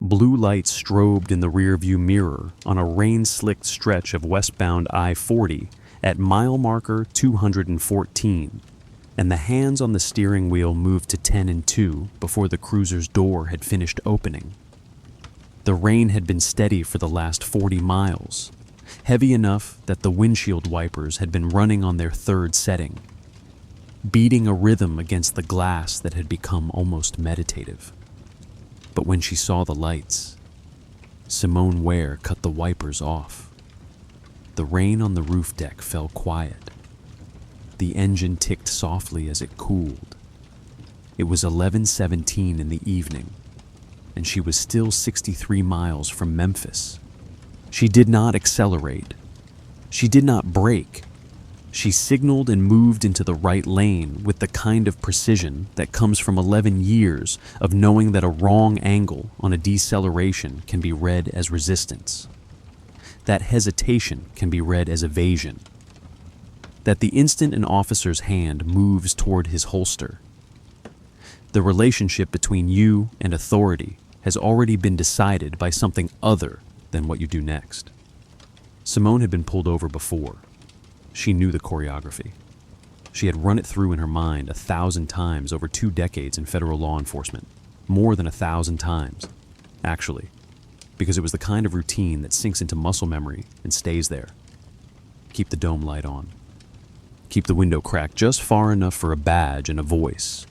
Blue lights strobed in the rearview mirror on a rain-slicked stretch of westbound I-40 at mile marker 214, and the hands on the steering wheel moved to 10 and 2 before the cruiser's door had finished opening. The rain had been steady for the last 40 miles, heavy enough that the windshield wipers had been running on their third setting, beating a rhythm against the glass that had become almost meditative. But when she saw the lights, Simone Ware cut the wipers off. The rain on the roof deck fell quiet. The engine ticked softly as it cooled. It was 11:17 in the evening, and she was still 63 miles from Memphis. She did not accelerate. She did not brake. She signaled and moved into the right lane with the kind of precision that comes from 11 years of knowing that a wrong angle on a deceleration can be read as resistance, that hesitation can be read as evasion, that the instant an officer's hand moves toward his holster, the relationship between you and authority has already been decided by something other than what you do next. Simone had been pulled over before. She knew the choreography. She had run it through in her mind 1,000 times over 2 decades in federal law enforcement. More than 1,000 times, actually, because it was the kind of routine that sinks into muscle memory and stays there. Keep the dome light on. Keep the window cracked just far enough for a badge and a voice.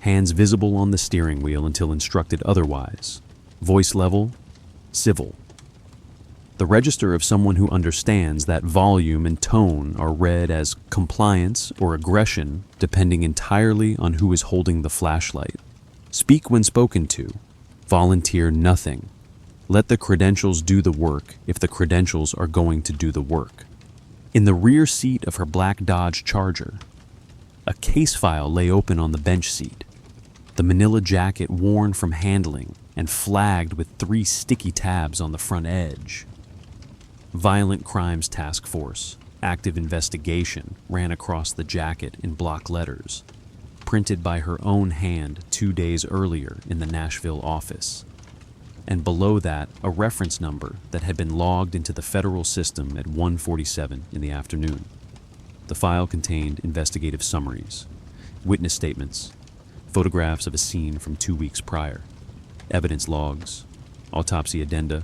Hands visible on the steering wheel until instructed otherwise. Voice level, civil. The register of someone who understands that volume and tone are read as compliance or aggression depending entirely on who is holding the flashlight. Speak when spoken to. Volunteer nothing. Let the credentials do the work if the credentials are going to do the work. In the rear seat of her black Dodge Charger, a case file lay open on the bench seat, the manila jacket worn from handling and flagged with 3 sticky tabs on the front edge. Violent Crimes Task Force, Active Investigation ran across the jacket in block letters, printed by her own hand 2 days earlier in the Nashville office. And below that, a reference number that had been logged into the federal system at 1:47 in the afternoon. The file contained investigative summaries, witness statements, photographs of a scene from 2 weeks prior, evidence logs, autopsy addenda,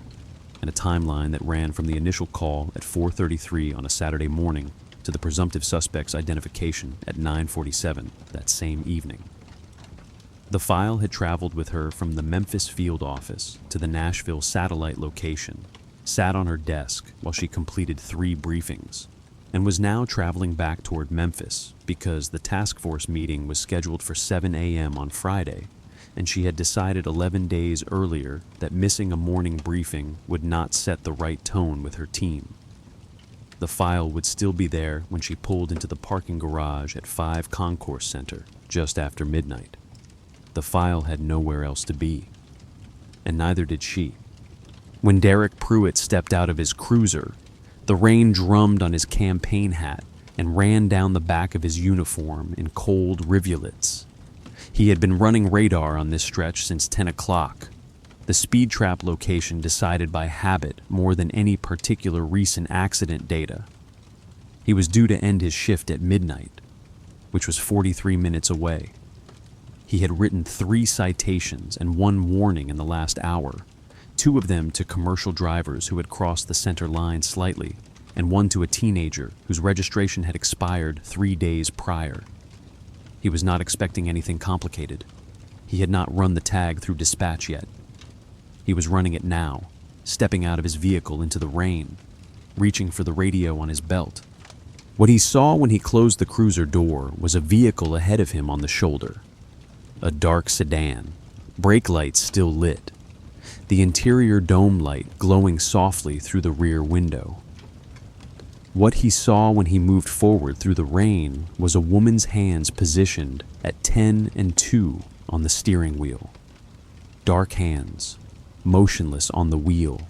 and a timeline that ran from the initial call at 4:33 on a Saturday morning to the presumptive suspect's identification at 9:47 that same evening. The file had traveled with her from the Memphis field office to the Nashville satellite location, sat on her desk while she completed 3 briefings, and was now traveling back toward Memphis because the task force meeting was scheduled for 7 a.m. on Friday, and she had decided 11 days earlier that missing a morning briefing would not set the right tone with her team. The file would still be there when she pulled into the parking garage at 5 Concourse Center just after midnight. The file had nowhere else to be, and neither did she. When Derek Pruitt stepped out of his cruiser, the rain drummed on his campaign hat and ran down the back of his uniform in cold rivulets. He had been running radar on this stretch since 10 o'clock, the speed trap location decided by habit more than any particular recent accident data. He was due to end his shift at midnight, which was 43 minutes away. He had written 3 citations and 1 warning in the last hour, 2 of them to commercial drivers who had crossed the center line slightly, and 1 to a teenager whose registration had expired 3 days prior. He was not expecting anything complicated. He had not run the tag through dispatch yet. He was running it now, stepping out of his vehicle into the rain, reaching for the radio on his belt. What he saw when he closed the cruiser door was a vehicle ahead of him on the shoulder. A dark sedan, brake lights still lit, the interior dome light glowing softly through the rear window. What he saw when he moved forward through the rain was a woman's hands positioned at 10 and 2 on the steering wheel. Dark hands, motionless on the wheel.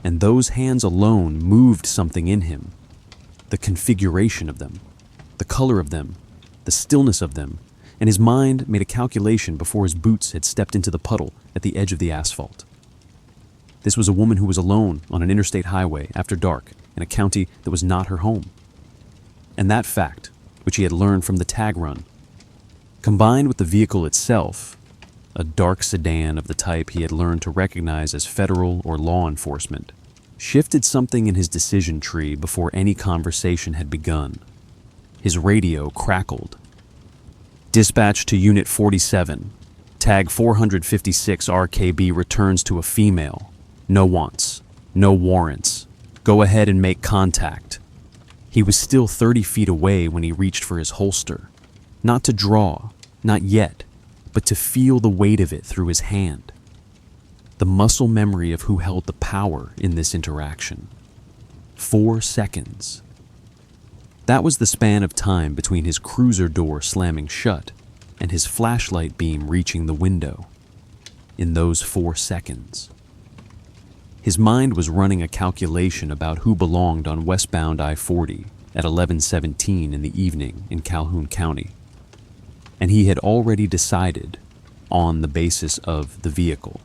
And those hands alone moved something in him. The configuration of them, the color of them, the stillness of them, and his mind made a calculation before his boots had stepped into the puddle at the edge of the asphalt. This was a woman who was alone on an interstate highway after dark in a county that was not her home. And that fact, which he had learned from the tag run, combined with the vehicle itself, a dark sedan of the type he had learned to recognize as federal or law enforcement, shifted something in his decision tree before any conversation had begun. His radio crackled. "Dispatch to Unit 47. Tag 456 RKB returns to a female. No wants. No warrants. Go ahead and make contact." He was still 30 feet away when he reached for his holster. Not to draw, not yet, but to feel the weight of it through his hand. The muscle memory of who held the power in this interaction. 4 seconds. That was the span of time between his cruiser door slamming shut and his flashlight beam reaching the window. In those 4 seconds. His mind was running a calculation about who belonged on westbound I-40 at 11:17 in the evening in Calhoun County. And he had already decided on the basis of the vehicle,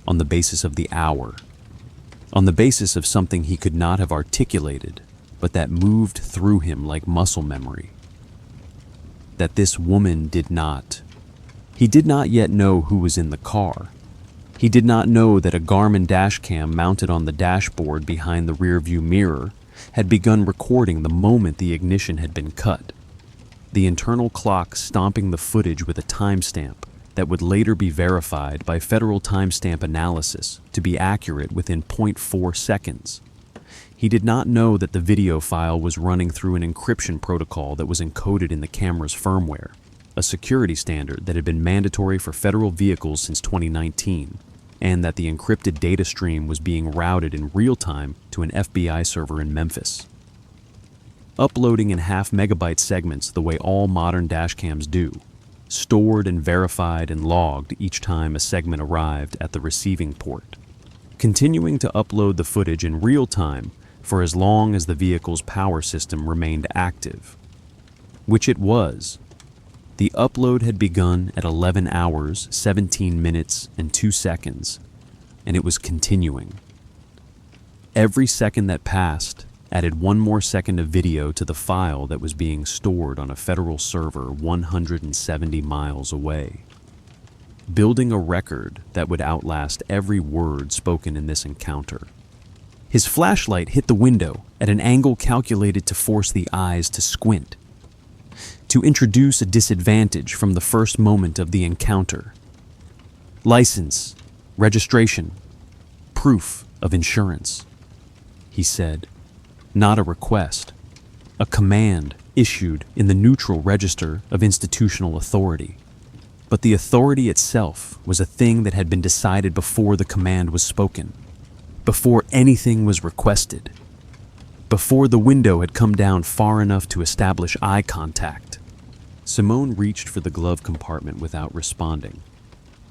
on the basis of the hour, on the basis of something he could not have articulated, but that moved through him like muscle memory. That this woman did not. He did not yet know who was in the car. He did not know that a Garmin dashcam mounted on the dashboard behind the rearview mirror had begun recording the moment the ignition had been cut. The internal clock stomping the footage with a timestamp that would later be verified by federal timestamp analysis to be accurate within 0.4 seconds. He did not know that the video file was running through an encryption protocol that was encoded in the camera's firmware, a security standard that had been mandatory for federal vehicles since 2019, and that the encrypted data stream was being routed in real time to an FBI server in Memphis. Uploading in half-megabyte segments the way all modern dashcams do, stored and verified and logged each time a segment arrived at the receiving port. Continuing to upload the footage in real time for as long as the vehicle's power system remained active. Which it was. The upload had begun at 11 hours, 17 minutes, and 2 seconds, and it was continuing. Every second that passed added 1 more second of video to the file that was being stored on a federal server 170 miles away, building a record that would outlast every word spoken in this encounter. His flashlight hit the window at an angle calculated to force the eyes to squint, to introduce a disadvantage from the first moment of the encounter. "License, registration, proof of insurance," he said. Not a request, a command issued in the neutral register of institutional authority. But the authority itself was a thing that had been decided before the command was spoken, before anything was requested, before the window had come down far enough to establish eye contact. Simone reached for the glove compartment without responding,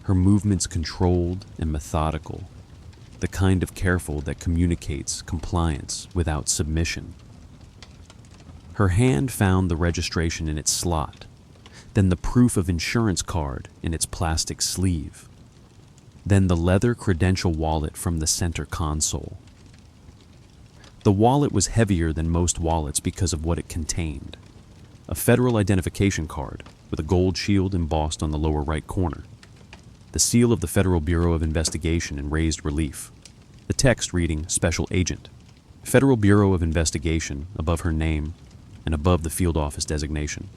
her movements controlled and methodical, the kind of careful that communicates compliance without submission. Her hand found the registration in its slot, then the proof of insurance card in its plastic sleeve, then the leather Credential wallet from the center console. The wallet was heavier than most wallets because of what it contained. A federal identification card with a gold shield embossed on the lower right corner, the seal of the Federal Bureau of Investigation in raised relief, the text reading Special Agent, Federal Bureau of Investigation above her name and above the field office designation.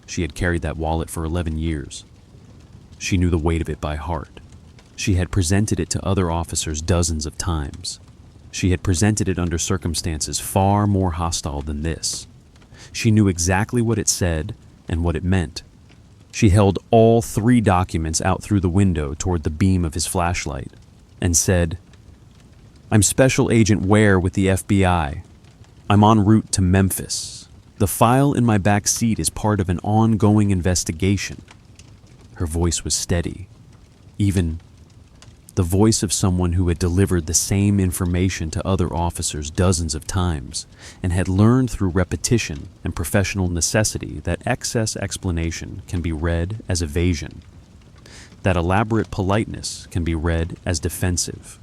She had carried that wallet for 11 years. She knew the weight of it by heart. She had presented it to other officers dozens of times. She had presented it under circumstances far more hostile than this. She knew exactly what it said and what it meant. She held all 3 documents out through the window toward the beam of his flashlight and said, "I'm Special Agent Ware with the FBI. I'm en route to Memphis. The file in my back seat is part of an ongoing investigation." Her voice was steady, even the voice of someone who had delivered the same information to other officers dozens of times and had learned through repetition and professional necessity that excess explanation can be read as evasion, that elaborate politeness can be read as defensive,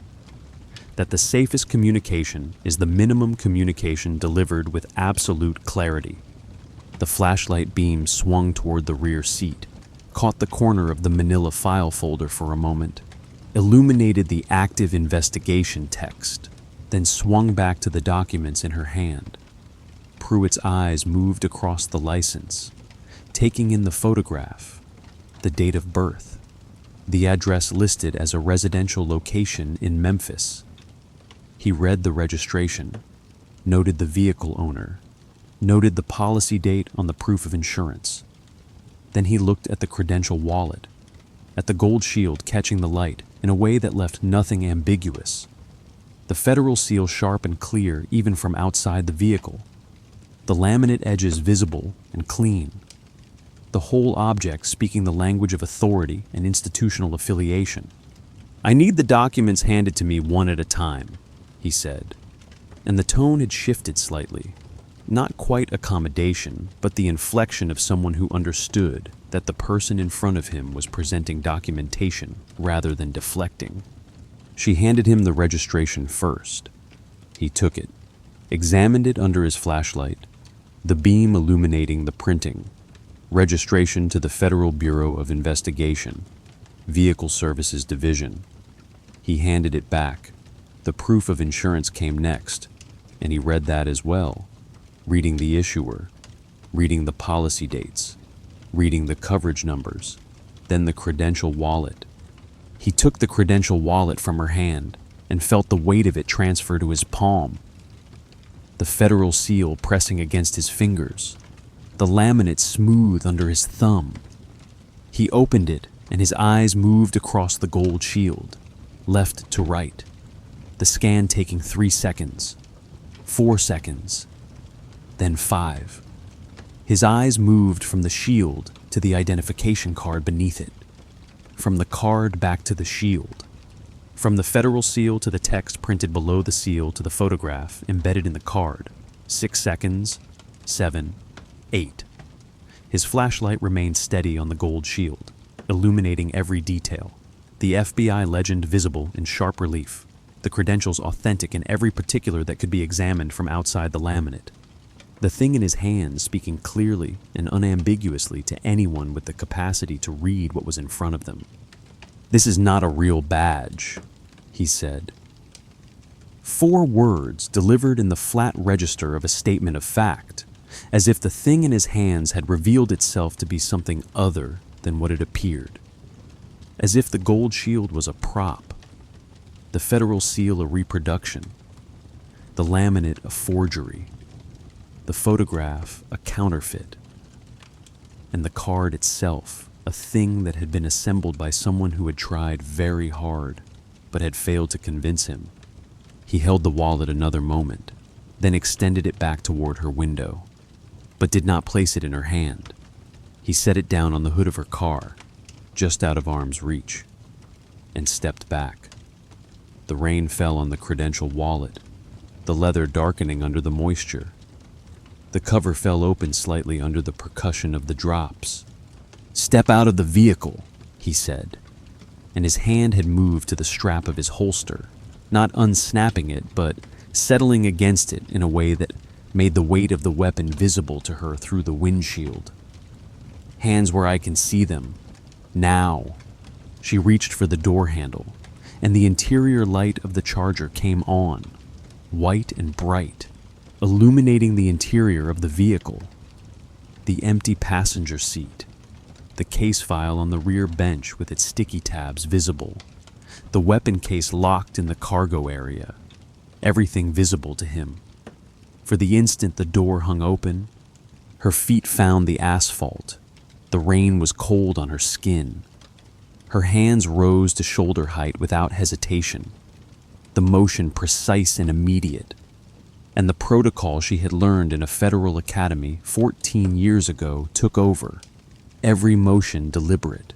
that the safest communication is the minimum communication delivered with absolute clarity. The flashlight beam swung toward the rear seat, caught the corner of the manila file folder for a moment, illuminated the active investigation text, then swung back to the documents in her hand. Pruitt's eyes moved across the license, taking in the photograph, the date of birth, the address listed as a residential location in Memphis. He read the registration, noted the vehicle owner, noted the policy date on the proof of insurance. Then he looked at the Credential wallet, at the gold shield catching the light in a way that left nothing ambiguous. The federal seal sharp and clear even from outside the vehicle. The laminate edges visible and clean. The whole object speaking the language of authority and institutional affiliation. "I need the documents handed to me one at a time," he said, and the tone had shifted slightly. Not quite accommodation, but the inflection of someone who understood that the person in front of him was presenting documentation rather than deflecting. She handed him the registration first. He took it, examined it under his flashlight, the beam illuminating the printing. Registration to the Federal Bureau of Investigation, Vehicle Services Division. He handed it back. The proof of insurance came next, and he read that as well, reading the issuer, reading the policy dates, reading the coverage numbers, then the Credential wallet. He took the Credential wallet from her hand and felt the weight of it transfer to his palm, the federal seal pressing against his fingers, the laminate smooth under his thumb. He opened it, and his eyes moved across the gold shield, left to right, the scan taking 3 seconds, 4 seconds, then 5. His eyes moved from the shield to the identification card beneath it, from the card back to the shield, from the federal seal to the text printed below the seal to the photograph embedded in the card. 6 seconds, 7, 8. His flashlight remained steady on the gold shield, illuminating every detail, the FBI legend visible in sharp relief, the credentials authentic in every particular that could be examined from outside the laminate. The thing in his hand speaking clearly and unambiguously to anyone with the capacity to read what was in front of them. "This is not a real badge," he said. 4 words delivered in the flat register of a statement of fact, as if the thing in his hands had revealed itself to be something other than what it appeared. As if the gold shield was a prop, the federal seal a reproduction, the laminate a forgery, the photograph a counterfeit, and the card itself a thing that had been assembled by someone who had tried very hard but had failed to convince him. He held the wallet another moment, then extended it back toward her window, but did not place it in her hand. He set it down on the hood of her car, just out of arm's reach, and stepped back. The rain fell on the Credential wallet, the leather darkening under the moisture. The cover fell open slightly under the percussion of the drops. "Step out of the vehicle," he said, and his hand had moved to the strap of his holster, not unsnapping it, but settling against it in a way that made the weight of the weapon visible to her through the windshield. "Hands where I can see them. Now." She reached for the door handle, and the interior light of the Charger came on, white and bright, illuminating the interior of the vehicle. The empty passenger seat, the case file on the rear bench with its sticky tabs visible, the weapon case locked in the cargo area, everything visible to him. For the instant the door hung open, her feet found the asphalt. The rain was cold on her skin. Her hands rose to shoulder height without hesitation, the motion precise and immediate, and the protocol she had learned in a federal academy 14 years ago took over, every motion deliberate,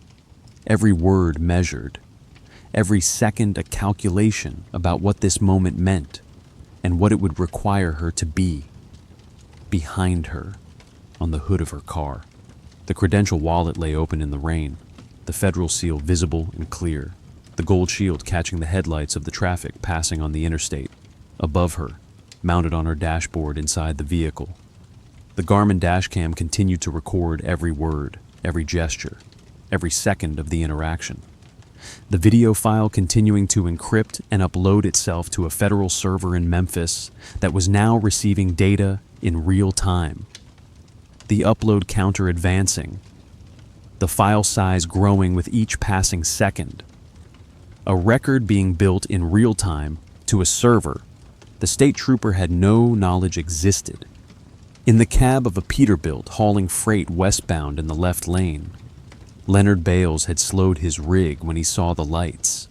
every word measured, every second a calculation about what this moment meant and what it would require her to be. Behind her, on the hood of her car, the Credential wallet lay open in the rain, the federal seal visible and clear, the gold shield catching the headlights of the traffic passing on the interstate. Above her, mounted on her dashboard inside the vehicle, the Garmin dashcam continued to record every word, every gesture, every second of the interaction. The video file continuing to encrypt and upload itself to a federal server in Memphis that was now receiving data in real time. The upload counter advancing, the file size growing with each passing second. A record being built in real time to a server the state trooper had no knowledge existed. In the cab of a Peterbilt hauling freight westbound in the left lane, Leonard Bales had slowed his rig when he saw the lights.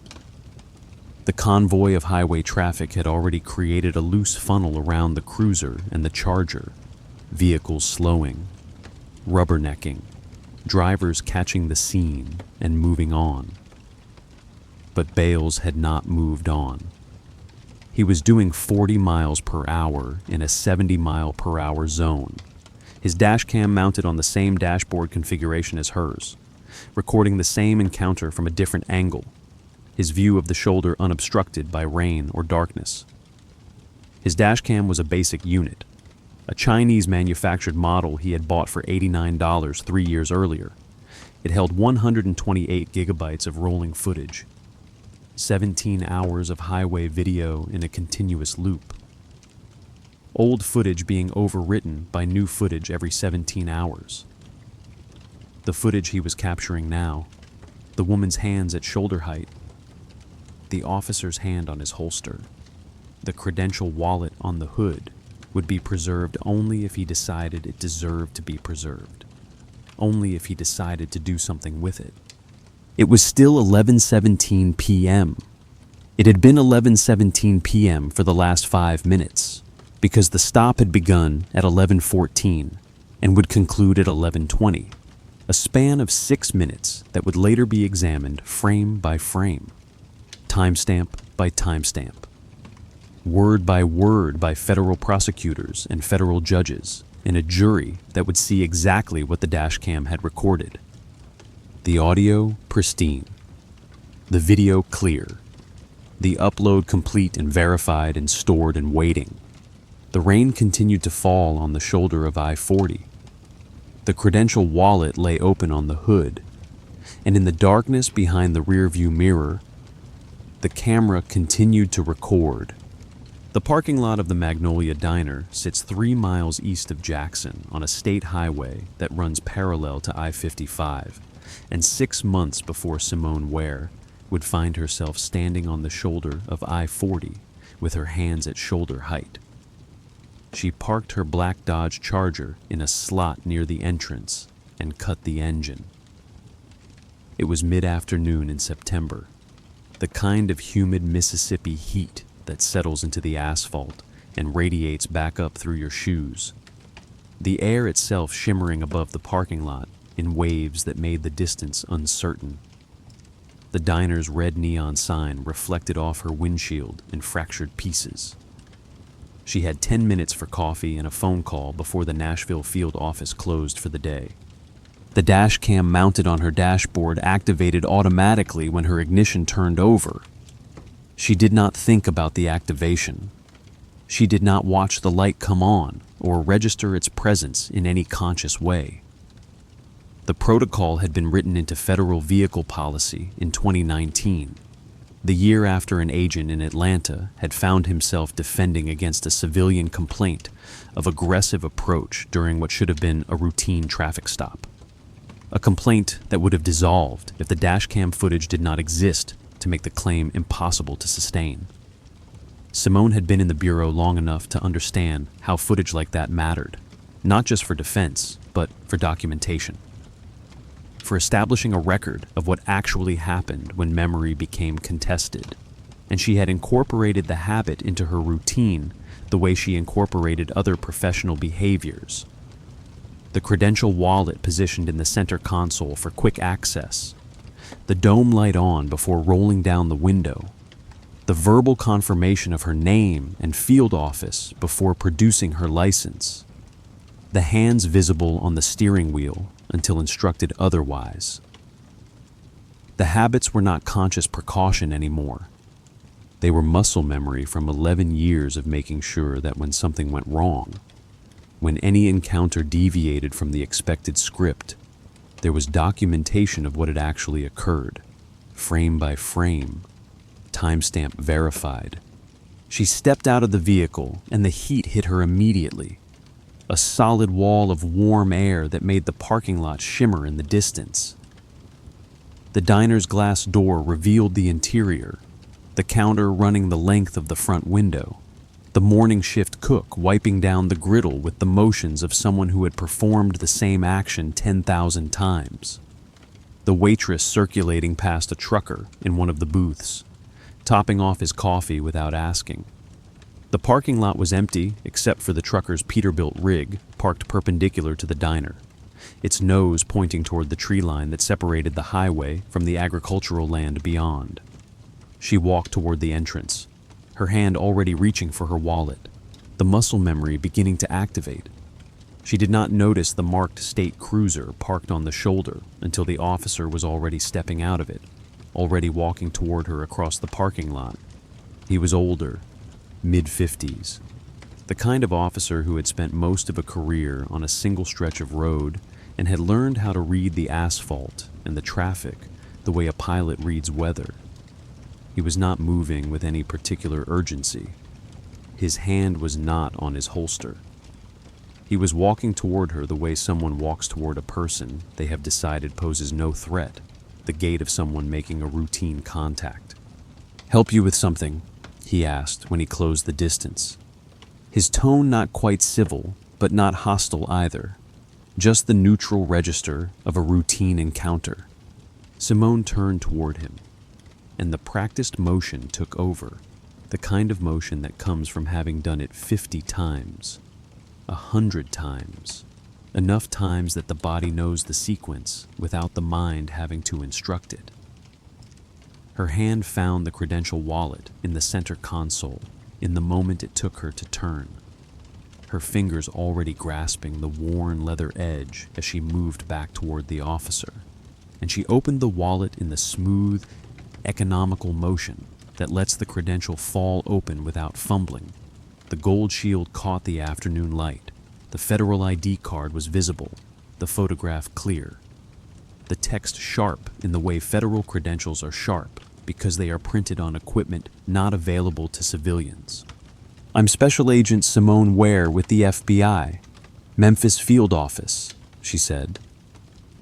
The convoy of highway traffic had already created a loose funnel around the cruiser and the Charger, vehicles slowing, rubbernecking, drivers catching the scene and moving on. But Bales had not moved on. He was doing 40 miles per hour in a 70-mile-per-hour zone, his dashcam mounted on the same dashboard configuration as hers, recording the same encounter from a different angle, his view of the shoulder unobstructed by rain or darkness. His dashcam was a basic unit, a Chinese-manufactured model he had bought for $89 3 years earlier. It held 128 gigabytes of rolling footage, 17 hours of highway video in a continuous loop. Old footage being overwritten by new footage every 17 hours. The footage he was capturing now, the woman's hands at shoulder height, the officer's hand on his holster, the Credential wallet on the hood, would be preserved only if he decided it deserved to be preserved, only if he decided to do something with it. It was still 11:17 p.m. It had been 11:17 p.m. for the last 5 minutes, because the stop had begun at 11:14 and would conclude at 11:20, a span of 6 minutes that would later be examined frame by frame, timestamp by timestamp, word by federal prosecutors and federal judges in a jury that would see exactly what the dashcam had recorded. The audio pristine, the video clear, the upload complete and verified and stored and waiting. The rain continued to fall on the shoulder of I-40. The Credential wallet lay open on the hood, and in the darkness behind the rearview mirror, the camera continued to record. The parking lot of the Magnolia Diner sits 3 miles east of Jackson on a state highway that runs parallel to I-55. And 6 months before Simone Ware would find herself standing on the shoulder of I-40 with her hands at shoulder height. She parked her black Dodge Charger in a slot near the entrance and cut the engine. It was mid-afternoon in September, the kind of humid Mississippi heat that settles into the asphalt and radiates back up through your shoes. The air itself shimmering above the parking lot in waves that made the distance uncertain. The diner's red neon sign reflected off her windshield in fractured pieces. She had 10 minutes for coffee and a phone call before the Nashville field office closed for the day. The dash cam mounted on her dashboard activated automatically when her ignition turned over. She did not think about the activation. She did not watch the light come on or register its presence in any conscious way. The protocol had been written into federal vehicle policy in 2019, the year after an agent in Atlanta had found himself defending against a civilian complaint of aggressive approach during what should have been a routine traffic stop. A complaint that would have dissolved if the dashcam footage did not exist to make the claim impossible to sustain. Simone had been in the Bureau long enough to understand how footage like that mattered, not just for defense, but for documentation. For establishing a record of what actually happened when memory became contested, and she had incorporated the habit into her routine the way she incorporated other professional behaviors. The Credential wallet positioned in the center console for quick access, the dome light on before rolling down the window, the verbal confirmation of her name and field office before producing her license, the hands visible on the steering wheel until instructed otherwise. The habits were not conscious precaution anymore. They were muscle memory from 11 years of making sure that when something went wrong, when any encounter deviated from the expected script, there was documentation of what had actually occurred, frame by frame, timestamp verified. She stepped out of the vehicle and the heat hit her immediately. A solid wall of warm air that made the parking lot shimmer in the distance. The diner's glass door revealed the interior, the counter running the length of the front window, the morning shift cook wiping down the griddle with the motions of someone who had performed the same action 10,000 times, the waitress circulating past a trucker in one of the booths, topping off his coffee without asking. The parking lot was empty except for the trucker's Peterbilt rig parked perpendicular to the diner, its nose pointing toward the tree line that separated the highway from the agricultural land beyond. She walked toward the entrance, her hand already reaching for her wallet, the muscle memory beginning to activate. She did not notice the marked state cruiser parked on the shoulder until the officer was already stepping out of it, already walking toward her across the parking lot. He was older, mid-50s, the kind of officer who had spent most of a career on a single stretch of road and had learned how to read the asphalt and the traffic the way a pilot reads weather. He was not moving with any particular urgency. His hand was not on his holster. He was walking toward her the way someone walks toward a person they have decided poses no threat, the gait of someone making a routine contact. "Help you with something?" he asked when he closed the distance. His tone not quite civil, but not hostile either, just the neutral register of a routine encounter. Simone turned toward him, and the practiced motion took over, the kind of motion that comes from having done it 50 times, 100 times, enough times that the body knows the sequence without the mind having to instruct it. Her hand found the Credential wallet in the center console in the moment it took her to turn, her fingers already grasping the worn leather edge as she moved back toward the officer, and she opened the wallet in the smooth, economical motion that lets the Credential fall open without fumbling. The gold shield caught the afternoon light. The federal ID card was visible, the photograph clear. The text sharp in the way federal credentials are sharp because they are printed on equipment not available to civilians. "I'm Special Agent Simone Ware with the FBI, Memphis Field Office," she said.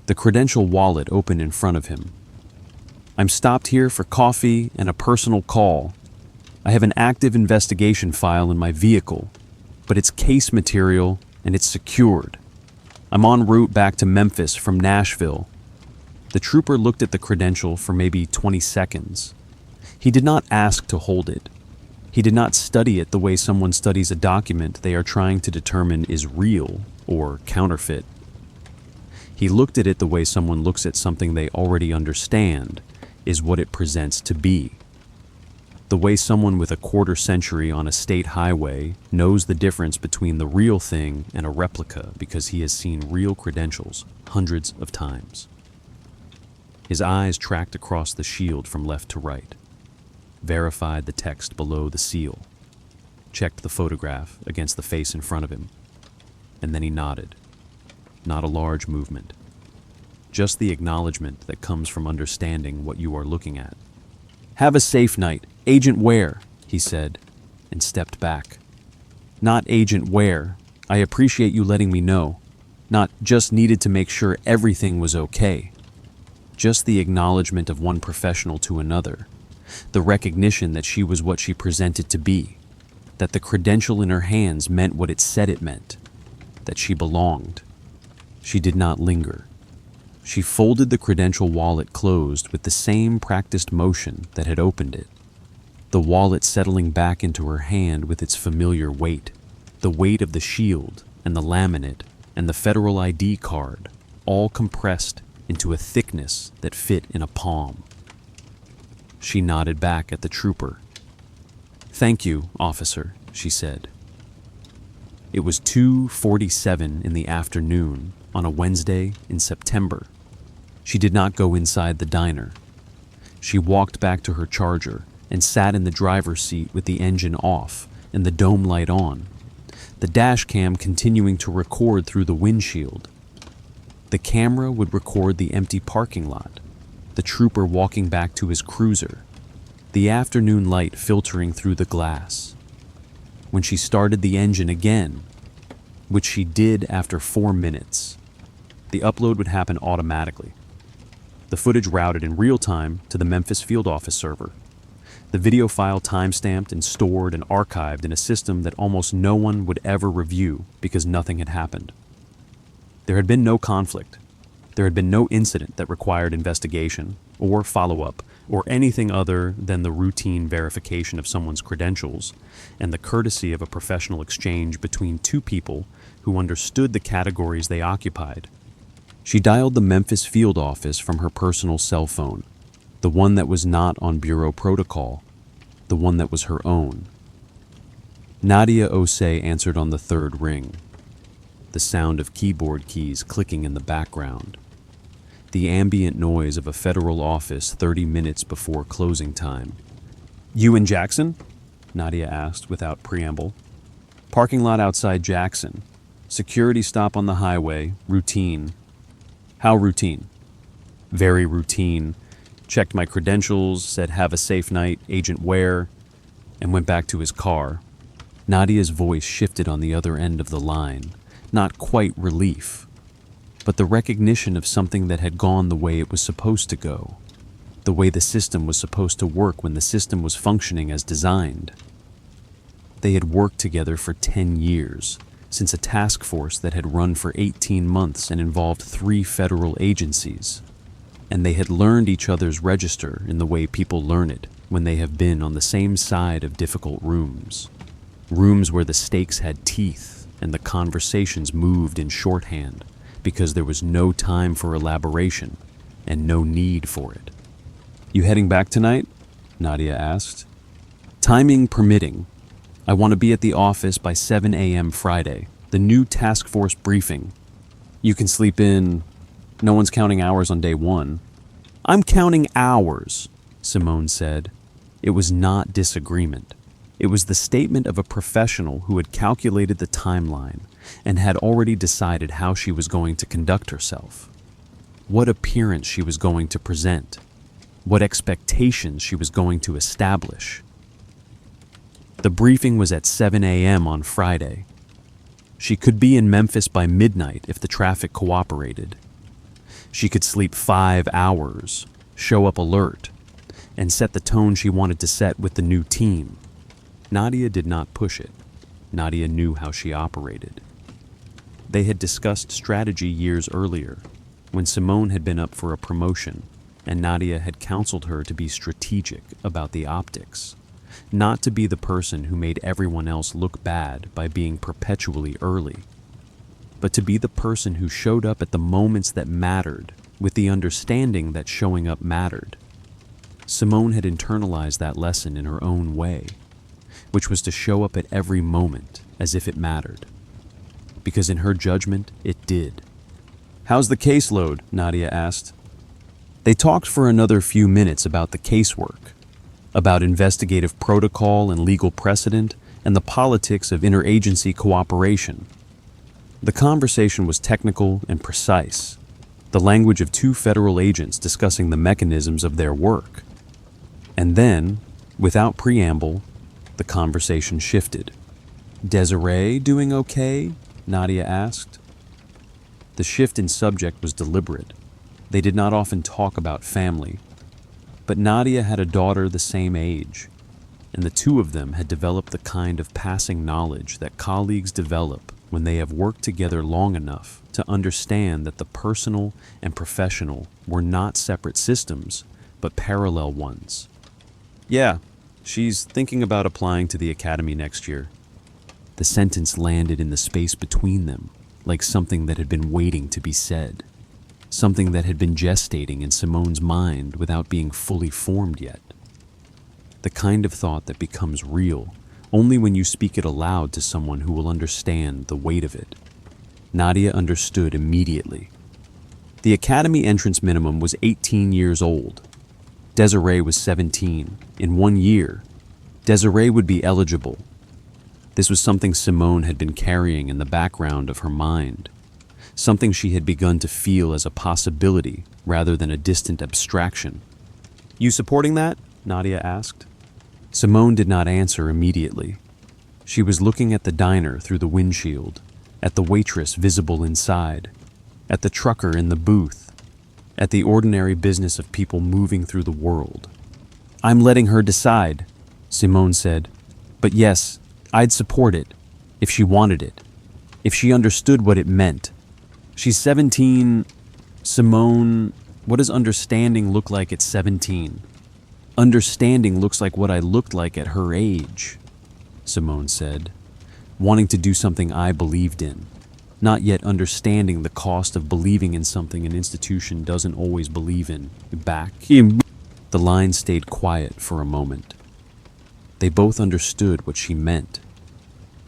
The Credential wallet opened in front of him. "I'm stopped here for coffee and a personal call. I have an active investigation file in my vehicle, but it's case material and it's secured. I'm en route back to Memphis from Nashville." The trooper looked at the Credential for maybe 20 seconds. He did not ask to hold it. He did not study it the way someone studies a document they are trying to determine is real or counterfeit. He looked at it the way someone looks at something they already understand is what it presents to be. The way someone with a quarter century on a state highway knows the difference between the real thing and a replica because he has seen real credentials hundreds of times. His eyes tracked across the shield from left to right, verified the text below the seal, checked the photograph against the face in front of him, and then he nodded. Not a large movement, just the acknowledgement that comes from understanding what you are looking at. "Have a safe night, Agent Ware," he said, and stepped back. "Not Agent Ware. I appreciate you letting me know. Not just needed to make sure everything was okay." Just the acknowledgement of one professional to another, the recognition that she was what she presented to be, that the Credential in her hands meant what it said it meant, that she belonged. She did not linger. She folded the Credential wallet closed with the same practiced motion that had opened it, the wallet settling back into her hand with its familiar weight, the weight of the shield and the laminate and the federal ID card, all compressed into a thickness that fit in a palm. She nodded back at the trooper. "Thank you, officer," she said. It was 2:47 in the afternoon on a Wednesday in September. She did not go inside the diner. She walked back to her Charger and sat in the driver's seat with the engine off and the dome light on, the dash cam continuing to record through the windshield. The camera would record the empty parking lot, the trooper walking back to his cruiser, the afternoon light filtering through the glass. When she started the engine again, which she did after 4 minutes, the upload would happen automatically. The footage routed in real time to the Memphis field office server. The video file timestamped and stored and archived in a system that almost no one would ever review because nothing had happened. There had been no conflict. There had been no incident that required investigation or follow-up or anything other than the routine verification of someone's credentials and the courtesy of a professional exchange between two people who understood the categories they occupied. She dialed the Memphis field office from her personal cell phone, the one that was not on bureau protocol, the one that was her own. Nadia Osei answered on the third ring, the sound of keyboard keys clicking in the background, the ambient noise of a federal office 30 minutes before closing time. "You in Jackson?" Nadia asked without preamble. "Parking lot outside Jackson. Security stop on the highway. Routine." "How routine?" "Very routine. Checked my credentials, said have a safe night, Agent Ware, and went back to his car." Nadia's voice shifted on the other end of the line, not quite relief, but the recognition of something that had gone the way it was supposed to go, the way the system was supposed to work when the system was functioning as designed. They had worked together for 10 years, since a task force that had run for 18 months and involved 3 federal agencies. And they had learned each other's register in the way people learn it when they have been on the same side of difficult rooms. Rooms where the stakes had teeth and the conversations moved in shorthand because there was no time for elaboration and no need for it. "You heading back tonight?" Nadia asked. "Timing permitting. I want to be at the office by 7 a.m. Friday, the new task force briefing. You can sleep in. No one's counting hours on day 1. "I'm counting hours," Simone said. It was not disagreement. It was the statement of a professional who had calculated the timeline and had already decided how she was going to conduct herself, what appearance she was going to present, what expectations she was going to establish. The briefing was at 7 a.m. on Friday. She could be in Memphis by midnight if the traffic cooperated. She could sleep 5 hours, show up alert, and set the tone she wanted to set with the new team. Nadia did not push it. Nadia knew how she operated. They had discussed strategy years earlier, when Simone had been up for a promotion, and Nadia had counseled her to be strategic about the optics, not to be the person who made everyone else look bad by being perpetually early, but to be the person who showed up at the moments that mattered with the understanding that showing up mattered. Simone had internalized that lesson in her own way, which was to show up at every moment as if it mattered, because in her judgment, it did. "How's the caseload?" Nadia asked. They talked for another few minutes about the casework, about investigative protocol and legal precedent, and the politics of interagency cooperation. The conversation was technical and precise, the language of 2 federal agents discussing the mechanisms of their work. And then, without preamble, the conversation shifted. "Desiree doing okay?" Nadia asked. The shift in subject was deliberate. They did not often talk about family, but Nadia had a daughter the same age, and the 2 of them had developed the kind of passing knowledge that colleagues develop when they have worked together long enough to understand that the personal and professional were not separate systems, but parallel ones. "Yeah, she's thinking about applying to the academy next year." The sentence landed in the space between them, like something that had been waiting to be said. something that had been gestating in Simone's mind without being fully formed yet. The kind of thought that becomes real only when you speak it aloud to someone who will understand the weight of it. Nadia understood immediately. The academy entrance minimum was 18 years old. Desiree was 17. In 1 year, Desiree would be eligible. This was something Simone had been carrying in the background of her mind, something she had begun to feel as a possibility rather than a distant abstraction. "You supporting that?" Nadia asked. Simone did not answer immediately. She was looking at the diner through the windshield, at the waitress visible inside, at the trucker in the booth, at the ordinary business of people moving through the world. "I'm letting her decide," Simone said. "But yes, I'd support it, if she wanted it, if she understood what it meant. She's 17. Simone, what does understanding look like at 17? Understanding looks like what I looked like at her age," Simone said, wanting to do something I believed in, not yet understanding the cost of believing in something an institution doesn't always believe in. Back. The line stayed quiet for a moment. They both understood what she meant.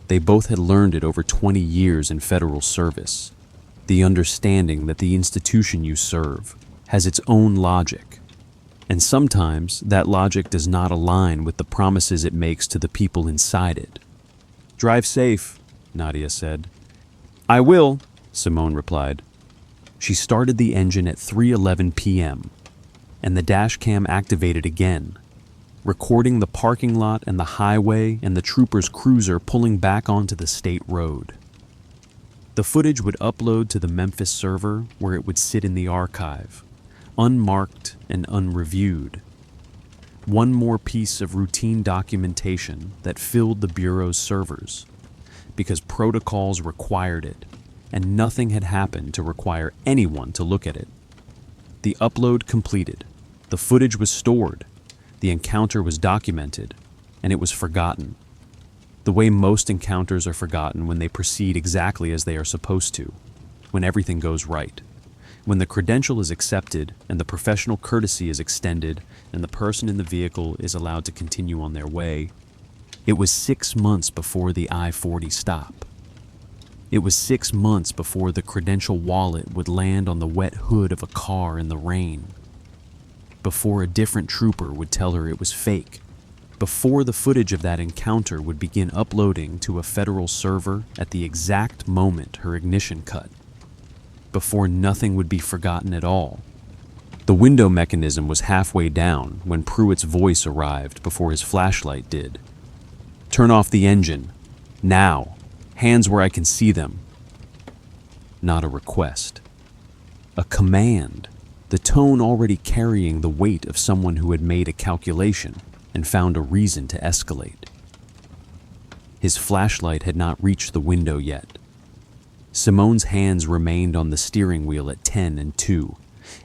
They both had learned it over 20 years in federal service. The understanding that the institution you serve has its own logic, and sometimes that logic does not align with the promises it makes to the people inside it. "Drive safe," Nadia said. "I will," Simone replied. She started the engine at 3:11 p.m., and the dashcam activated again, recording the parking lot and the highway and the trooper's cruiser pulling back onto the state road. The footage would upload to the Memphis server where it would sit in the archive, unmarked and unreviewed. One more piece of routine documentation that filled the Bureau's servers, because protocols required it, and nothing had happened to require anyone to look at it. The upload completed, the footage was stored, the encounter was documented, and it was forgotten. The way most encounters are forgotten when they proceed exactly as they are supposed to, when everything goes right. When the credential is accepted and the professional courtesy is extended and the person in the vehicle is allowed to continue on their way. It was 6 months before the I-40 stop. It was 6 months before the credential wallet would land on the wet hood of a car in the rain. Before a different trooper would tell her it was fake. Before the footage of that encounter would begin uploading to a federal server at the exact moment her ignition cut. Before nothing would be forgotten at all. The window mechanism was halfway down when Pruitt's voice arrived before his flashlight did. "Turn off the engine. Now. Hands where I can see them." Not a request. A command, the tone already carrying the weight of someone who had made a calculation and found a reason to escalate. His flashlight had not reached the window yet. Simone's hands remained on the steering wheel at 10 and 2,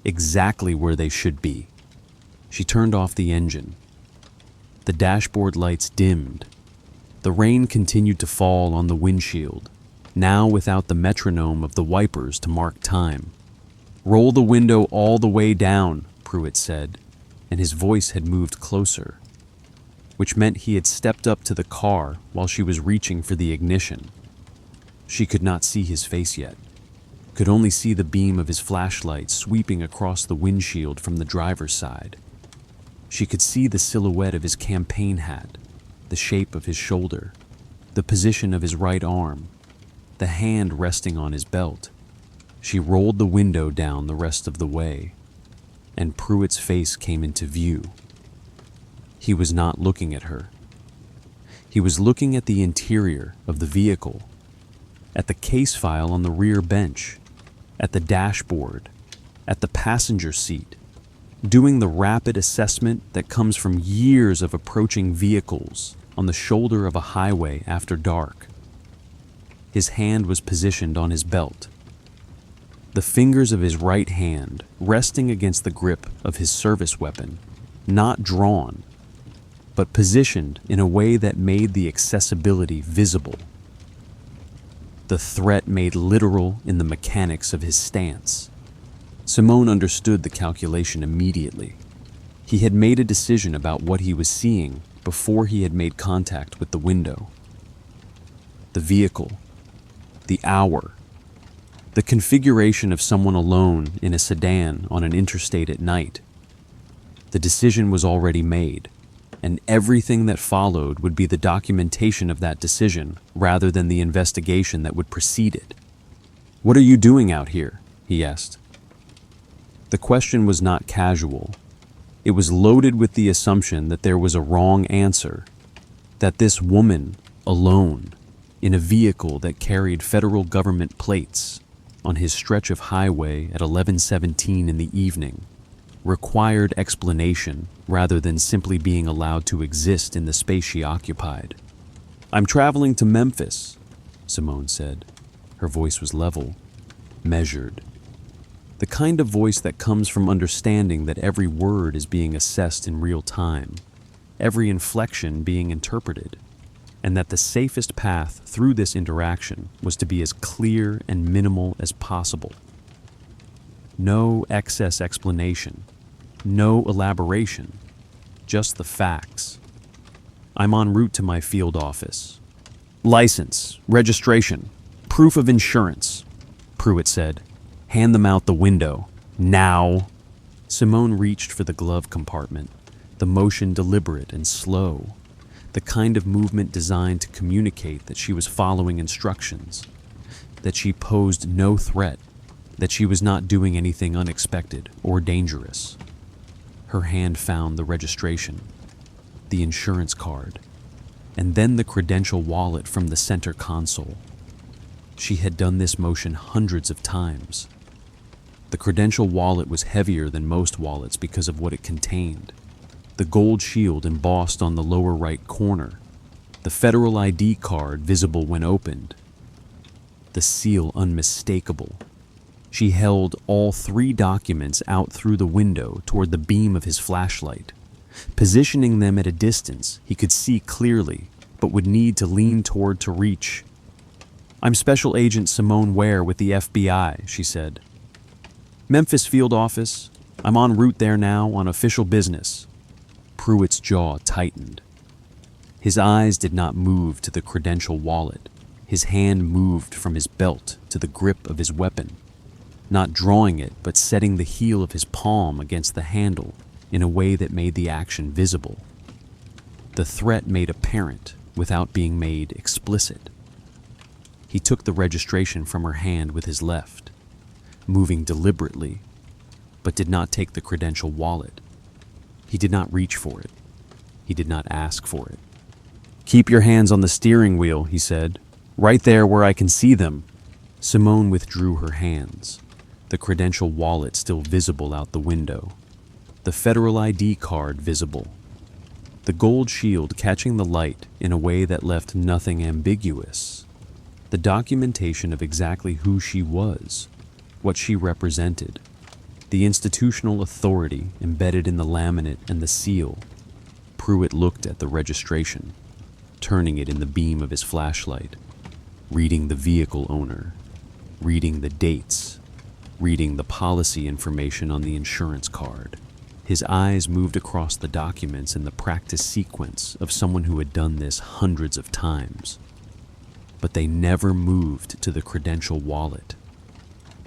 exactly where they should be. She turned off the engine. The dashboard lights dimmed. The rain continued to fall on the windshield, now without the metronome of the wipers to mark time. "Roll the window all the way down," Pruitt said, and his voice had moved closer, which meant he had stepped up to the car while she was reaching for the ignition. She could not see his face yet, could only see the beam of his flashlight sweeping across the windshield from the driver's side. She could see the silhouette of his campaign hat, the shape of his shoulder, the position of his right arm, the hand resting on his belt. She rolled the window down the rest of the way, and Pruitt's face came into view. He was not looking at her. He was looking at the interior of the vehicle, at the case file on the rear bench, at the dashboard, at the passenger seat, doing the rapid assessment that comes from years of approaching vehicles on the shoulder of a highway after dark. His hand was positioned on his belt. The fingers of his right hand resting against the grip of his service weapon, not drawn, but positioned in a way that made the accessibility visible. The threat made literal in the mechanics of his stance. Simone understood the calculation immediately. He had made a decision about what he was seeing before he had made contact with the window. The vehicle, the hour, the configuration of someone alone in a sedan on an interstate at night. The decision was already made, and everything that followed would be the documentation of that decision rather than the investigation that would precede it. "What are you doing out here?" he asked. The question was not casual. It was loaded with the assumption that there was a wrong answer, that this woman, alone, in a vehicle that carried federal government plates, on his stretch of highway at 11:17 in the evening, required explanation rather than simply being allowed to exist in the space she occupied. "I'm traveling to Memphis," Simone said. Her voice was level, measured. The kind of voice that comes from understanding that every word is being assessed in real time, every inflection being interpreted, and that the safest path through this interaction was to be as clear and minimal as possible. No excess explanation, no elaboration, just the facts. "I'm en route to my field office. License, registration, proof of insurance," Pruitt said. "Hand them out the window, now." Simone reached for the glove compartment, the motion deliberate and slow, the kind of movement designed to communicate that she was following instructions, that she posed no threat, that she was not doing anything unexpected or dangerous. Her hand found the registration, the insurance card, and then the Credential wallet from the center console. She had done this motion hundreds of times. The Credential wallet was heavier than most wallets because of what it contained. The gold shield embossed on the lower right corner, the federal ID card visible when opened, the seal unmistakable. She held all three documents out through the window toward the beam of his flashlight. Positioning them at a distance he could see clearly, but would need to lean toward to reach. "I'm Special Agent Simone Ware with the FBI," she said. "Memphis field office. I'm en route there now on official business." Pruitt's jaw tightened. His eyes did not move to the Credential wallet. His hand moved from his belt to the grip of his weapon, not drawing it, but setting the heel of his palm against the handle in a way that made the action visible. The threat made apparent without being made explicit. He took the registration from her hand with his left, moving deliberately, but did not take the Credential wallet. He did not reach for it. He did not ask for it. "Keep your hands on the steering wheel," he said. "Right there where I can see them." Simone withdrew her hands, the Credential wallet still visible out the window, the federal ID card visible, the gold shield catching the light in a way that left nothing ambiguous, the documentation of exactly who she was, what she represented, the institutional authority embedded in the laminate and the seal. Pruitt looked at the registration, turning it in the beam of his flashlight, reading the vehicle owner, reading the dates, reading the policy information on the insurance card. His eyes moved across the documents in the practice sequence of someone who had done this hundreds of times. But they never moved to the Credential wallet.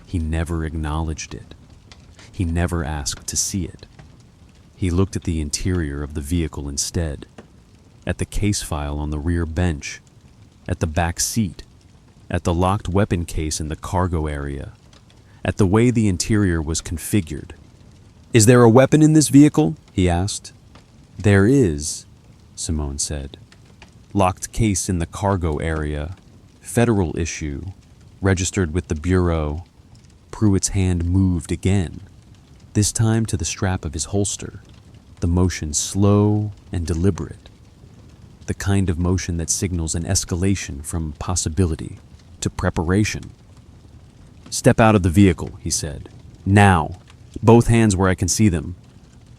He never acknowledged it. He never asked to see it. He looked at the interior of the vehicle instead, at the case file on the rear bench, at the back seat, at the locked weapon case in the cargo area, at the way the interior was configured. "Is there a weapon in this vehicle?" he asked. "There is," Simone said. "Locked case in the cargo area, federal issue, registered with the Bureau." Pruitt's hand moved again, this time to the strap of his holster, the motion slow and deliberate, the kind of motion that signals an escalation from possibility to preparation. "Step out of the vehicle," he said. "Now. Both hands where I can see them."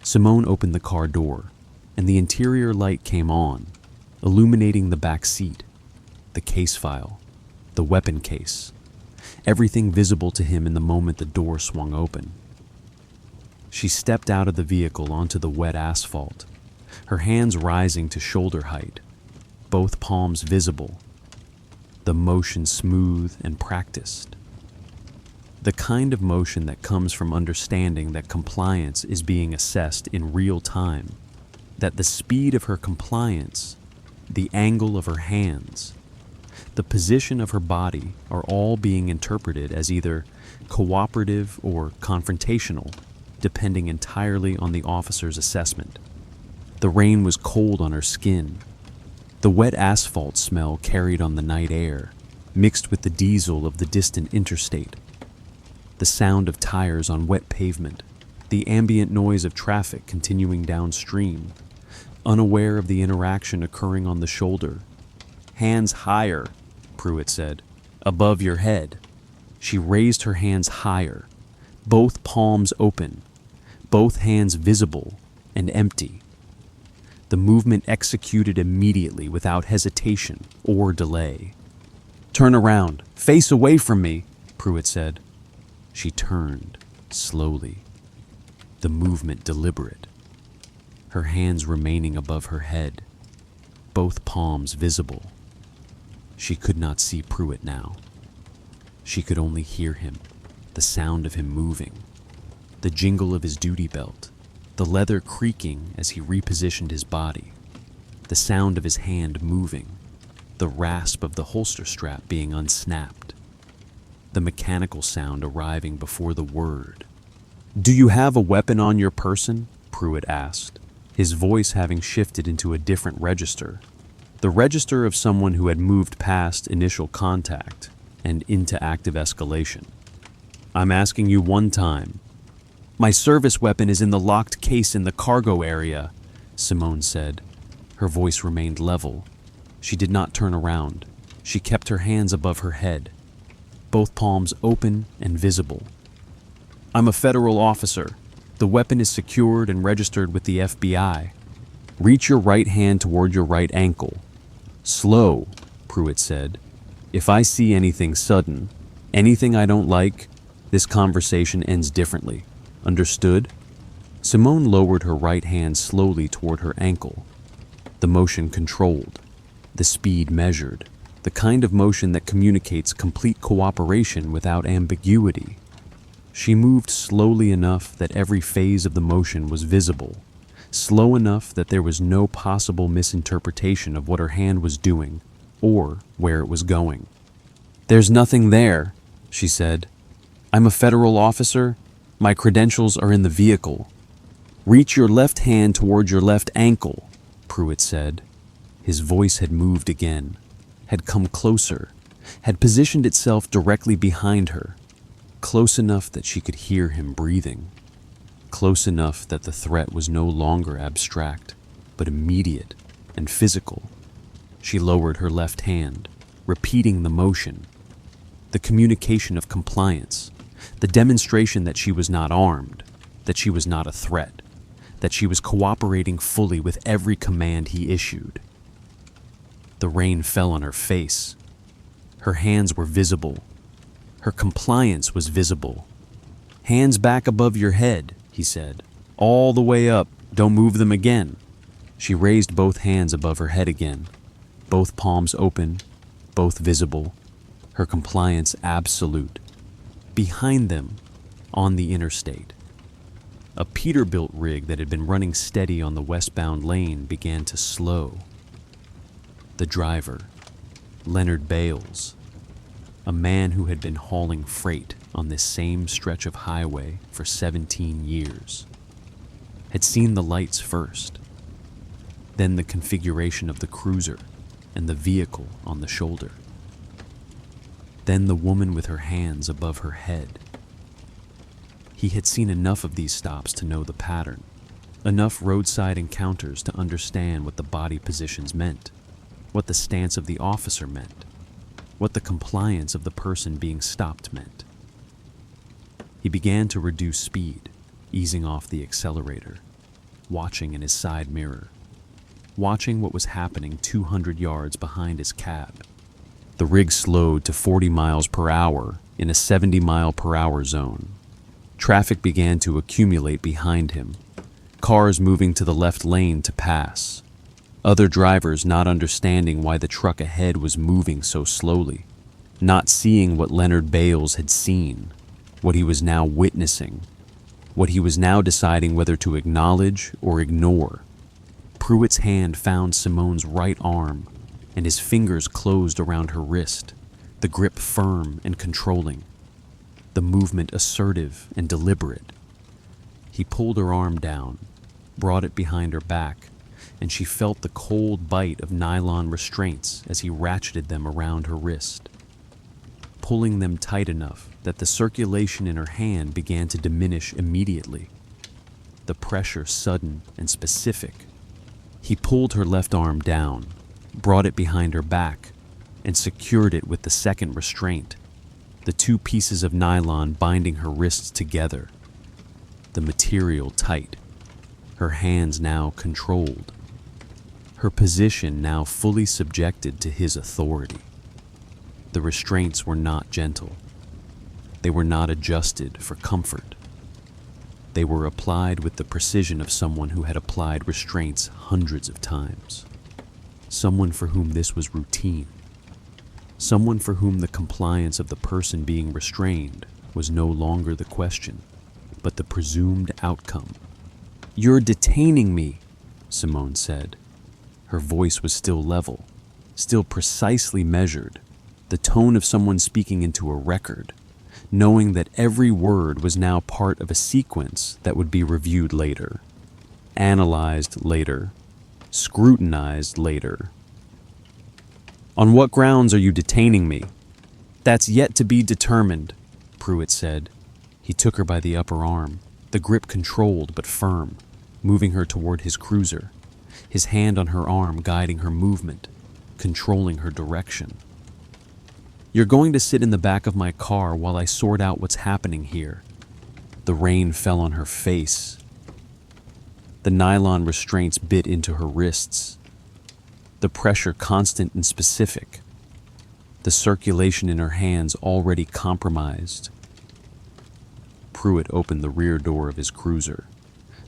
Simone opened the car door, and the interior light came on, illuminating the back seat, the case file, the weapon case, everything visible to him in the moment the door swung open. She stepped out of the vehicle onto the wet asphalt, her hands rising to shoulder height, both palms visible, the motion smooth and practiced. The kind of motion that comes from understanding that compliance is being assessed in real time, that the speed of her compliance, the angle of her hands, the position of her body are all being interpreted as either cooperative or confrontational, depending entirely on the officer's assessment. The rain was cold on her skin. The wet asphalt smell carried on the night air, mixed with the diesel of the distant interstate. The sound of tires on wet pavement, the ambient noise of traffic continuing downstream, unaware of the interaction occurring on the shoulder. "Hands higher," Pruitt said. "Above your head." She raised her hands higher, both palms open, both hands visible and empty. The movement executed immediately without hesitation or delay. "Turn around, face away from me," Pruitt said. She turned, slowly, the movement deliberate, her hands remaining above her head, both palms visible. She could not see Pruitt now. She could only hear him, the sound of him moving, the jingle of his duty belt, the leather creaking as he repositioned his body, the sound of his hand moving, the rasp of the holster strap being unsnapped, the mechanical sound arriving before the word. "Do you have a weapon on your person?" Pruitt asked, his voice having shifted into a different register, the register of someone who had moved past initial contact and into active escalation. "I'm asking you one time." "My service weapon is in the locked case in the cargo area," Simone said. Her voice remained level. She did not turn around. She kept her hands above her head, both palms open and visible. "I'm a federal officer. The weapon is secured and registered with the FBI. Reach your right hand toward your right ankle." "Slow," Pruitt said. "If I see anything sudden, anything I don't like, this conversation ends differently. Understood?" Simone lowered her right hand slowly toward her ankle, the motion controlled, the speed measured, the kind of motion that communicates complete cooperation without ambiguity. She moved slowly enough that every phase of the motion was visible, slow enough that there was no possible misinterpretation of what her hand was doing or where it was going. "There's nothing there," she said. "I'm a federal officer. My credentials are in the vehicle." "Reach your left hand toward your left ankle," Pruitt said. His voice had moved again, had come closer, had positioned itself directly behind her, close enough that she could hear him breathing, close enough that the threat was no longer abstract, but immediate and physical. She lowered her left hand, repeating the motion, the communication of compliance, the demonstration that she was not armed, that she was not a threat, that she was cooperating fully with every command he issued. The rain fell on her face. Her hands were visible. Her compliance was visible. "Hands back above your head," he said. "All the way up. Don't move them again." She raised both hands above her head again, both palms open, both visible, her compliance absolute. Behind them, on the interstate, a Peterbilt rig that had been running steady on the westbound lane began to slow. The driver, Leonard Bales, a man who had been hauling freight on this same stretch of highway for 17 years, had seen the lights first, then the configuration of the cruiser and the vehicle on the shoulder, then the woman with her hands above her head. He had seen enough of these stops to know the pattern, enough roadside encounters to understand what the body positions meant, what the stance of the officer meant, what the compliance of the person being stopped meant. He began to reduce speed, easing off the accelerator, watching in his side mirror, watching what was happening 200 yards behind his cab. The rig slowed to 40 miles per hour in a 70-mile-per-hour zone. Traffic began to accumulate behind him, cars moving to the left lane to pass, other drivers not understanding why the truck ahead was moving so slowly, not seeing what Leonard Bales had seen, what he was now witnessing, what he was now deciding whether to acknowledge or ignore. Pruitt's hand found Simone's right arm, and his fingers closed around her wrist, the grip firm and controlling, the movement assertive and deliberate. He pulled her arm down, brought it behind her back, and she felt the cold bite of nylon restraints as he ratcheted them around her wrist, pulling them tight enough that the circulation in her hand began to diminish immediately, the pressure sudden and specific. He pulled her left arm down, brought it behind her back, and secured it with the second restraint, the two pieces of nylon binding her wrists together, the material tight, her hands now controlled, her position now fully subjected to his authority. The restraints were not gentle. They were not adjusted for comfort. They were applied with the precision of someone who had applied restraints hundreds of times, someone for whom this was routine, someone for whom the compliance of the person being restrained was no longer the question, but the presumed outcome. "You're detaining me," Simone said. Her voice was still level, still precisely measured, the tone of someone speaking into a record, knowing that every word was now part of a sequence that would be reviewed later, analyzed later, scrutinized later. "On what grounds are you detaining me?" "That's yet to be determined," Pruitt said. He took her by the upper arm, the grip controlled but firm, moving her toward his cruiser, his hand on her arm guiding her movement, controlling her direction. "You're going to sit in the back of my car while I sort out what's happening here." The rain fell on her face. The nylon restraints bit into her wrists, the pressure constant and specific, the circulation in her hands already compromised. Pruitt opened the rear door of his cruiser,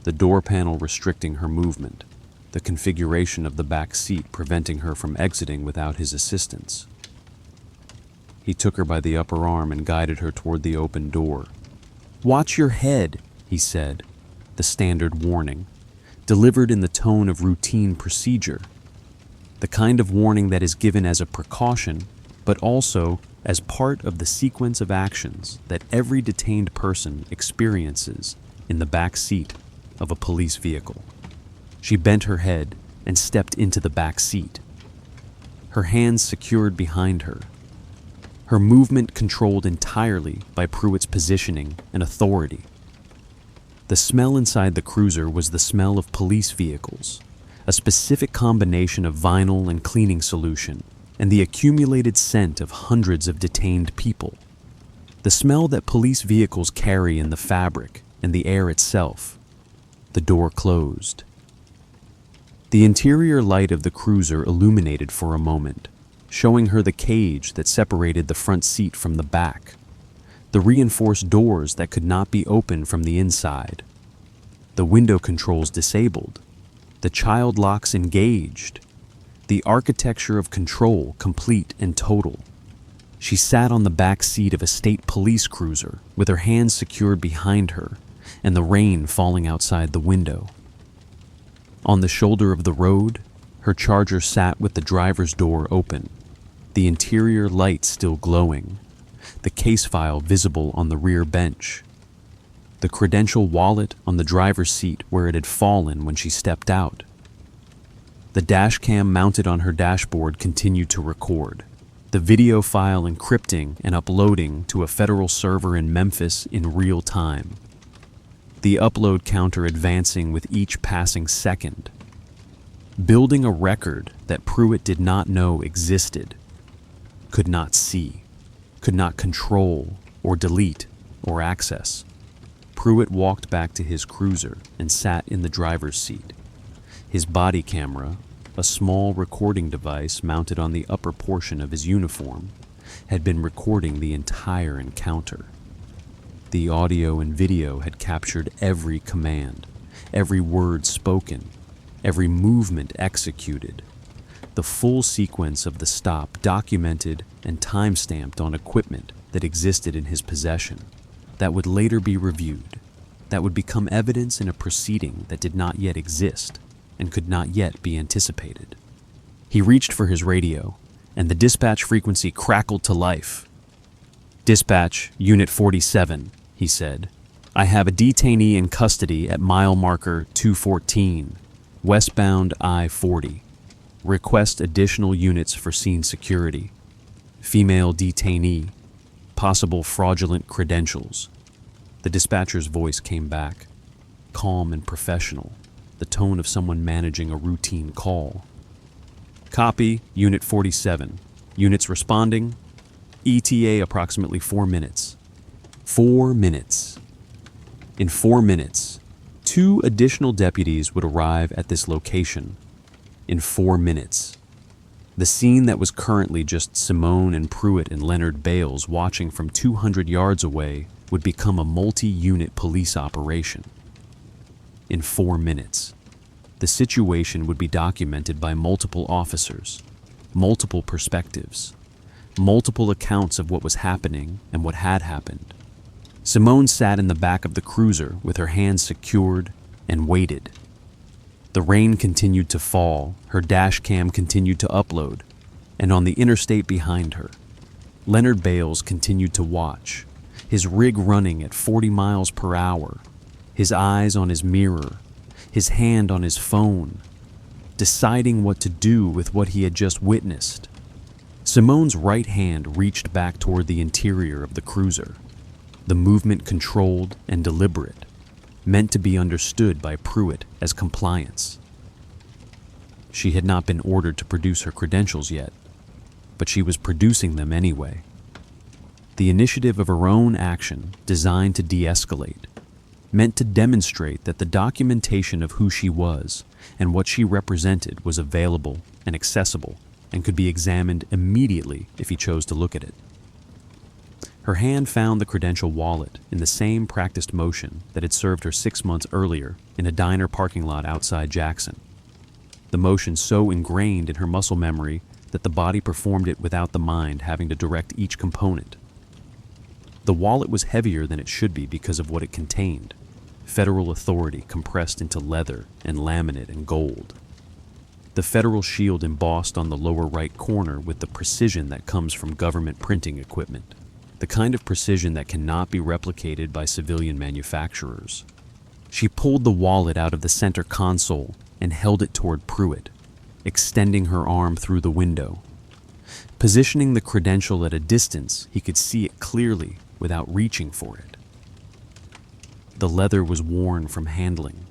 the door panel restricting her movement, the configuration of the back seat preventing her from exiting without his assistance. He took her by the upper arm and guided her toward the open door. "Watch your head," he said, the standard warning, delivered in the tone of routine procedure, the kind of warning that is given as a precaution, but also as part of the sequence of actions that every detained person experiences in the back seat of a police vehicle. She bent her head and stepped into the back seat, her hands secured behind her, her movement controlled entirely by Pruitt's positioning and authority. The smell inside the cruiser was the smell of police vehicles, a specific combination of vinyl and cleaning solution, and the accumulated scent of hundreds of detained people. The smell that police vehicles carry in the fabric and the air itself. The door closed. The interior light of the cruiser illuminated for a moment, showing her the cage that separated the front seat from the back, the reinforced doors that could not be opened from the inside, the window controls disabled, the child locks engaged, the architecture of control complete and total. She sat on the back seat of a state police cruiser with her hands secured behind her and the rain falling outside the window. On the shoulder of the road, her Charger sat with the driver's door open, the interior light still glowing, the case file visible on the rear bench, the Credential wallet on the driver's seat where it had fallen when she stepped out. The dashcam mounted on her dashboard continued to record, the video file encrypting and uploading to a federal server in Memphis in real time, the upload counter advancing with each passing second, building a record that Pruitt did not know existed, could not see, could not control or delete or access. Pruitt walked back to his cruiser and sat in the driver's seat. His body camera, a small recording device mounted on the upper portion of his uniform, had been recording the entire encounter. The audio and video had captured every command, every word spoken, every movement executed. The full sequence of the stop documented and time-stamped on equipment that existed in his possession, that would later be reviewed, that would become evidence in a proceeding that did not yet exist and could not yet be anticipated. He reached for his radio, and the dispatch frequency crackled to life. "Dispatch, Unit 47, he said. "I have a detainee in custody at mile marker 214, westbound I-40. Request additional units for scene security. Female detainee. Possible fraudulent credentials." The dispatcher's voice came back, calm and professional, the tone of someone managing a routine call. "Copy, Unit 47. Units responding. ETA approximately 4 minutes. 4 minutes. In 4 minutes, 2 additional deputies would arrive at this location. In 4 minutes. The scene that was currently just Simone and Pruitt and Leonard Bales watching from 200 yards away would become a multi-unit police operation. In 4 minutes. The situation would be documented by multiple officers, multiple perspectives, multiple accounts of what was happening and what had happened. Simone sat in the back of the cruiser with her hands secured and waited. The rain continued to fall, her dashcam continued to upload, and on the interstate behind her, Leonard Bales continued to watch, his rig running at 40 miles per hour, his eyes on his mirror, his hand on his phone, deciding what to do with what he had just witnessed. Simone's right hand reached back toward the interior of the cruiser, the movement controlled and deliberate, meant to be understood by Pruitt as compliance. She had not been ordered to produce her credentials yet, but she was producing them anyway. The initiative of her own action, designed to de-escalate, meant to demonstrate that the documentation of who she was and what she represented was available and accessible and could be examined immediately if he chose to look at it. Her hand found the Credential wallet in the same practiced motion that had served her 6 months earlier in a diner parking lot outside Jackson. The motion so ingrained in her muscle memory that the body performed it without the mind having to direct each component. The wallet was heavier than it should be because of what it contained: federal authority compressed into leather and laminate and gold. The federal shield embossed on the lower right corner with the precision that comes from government printing equipment, the kind of precision that cannot be replicated by civilian manufacturers. She pulled the wallet out of the center console and held it toward Pruitt, extending her arm through the window. Positioning the Credential at a distance, he could see it clearly without reaching for it. The leather was worn from handling,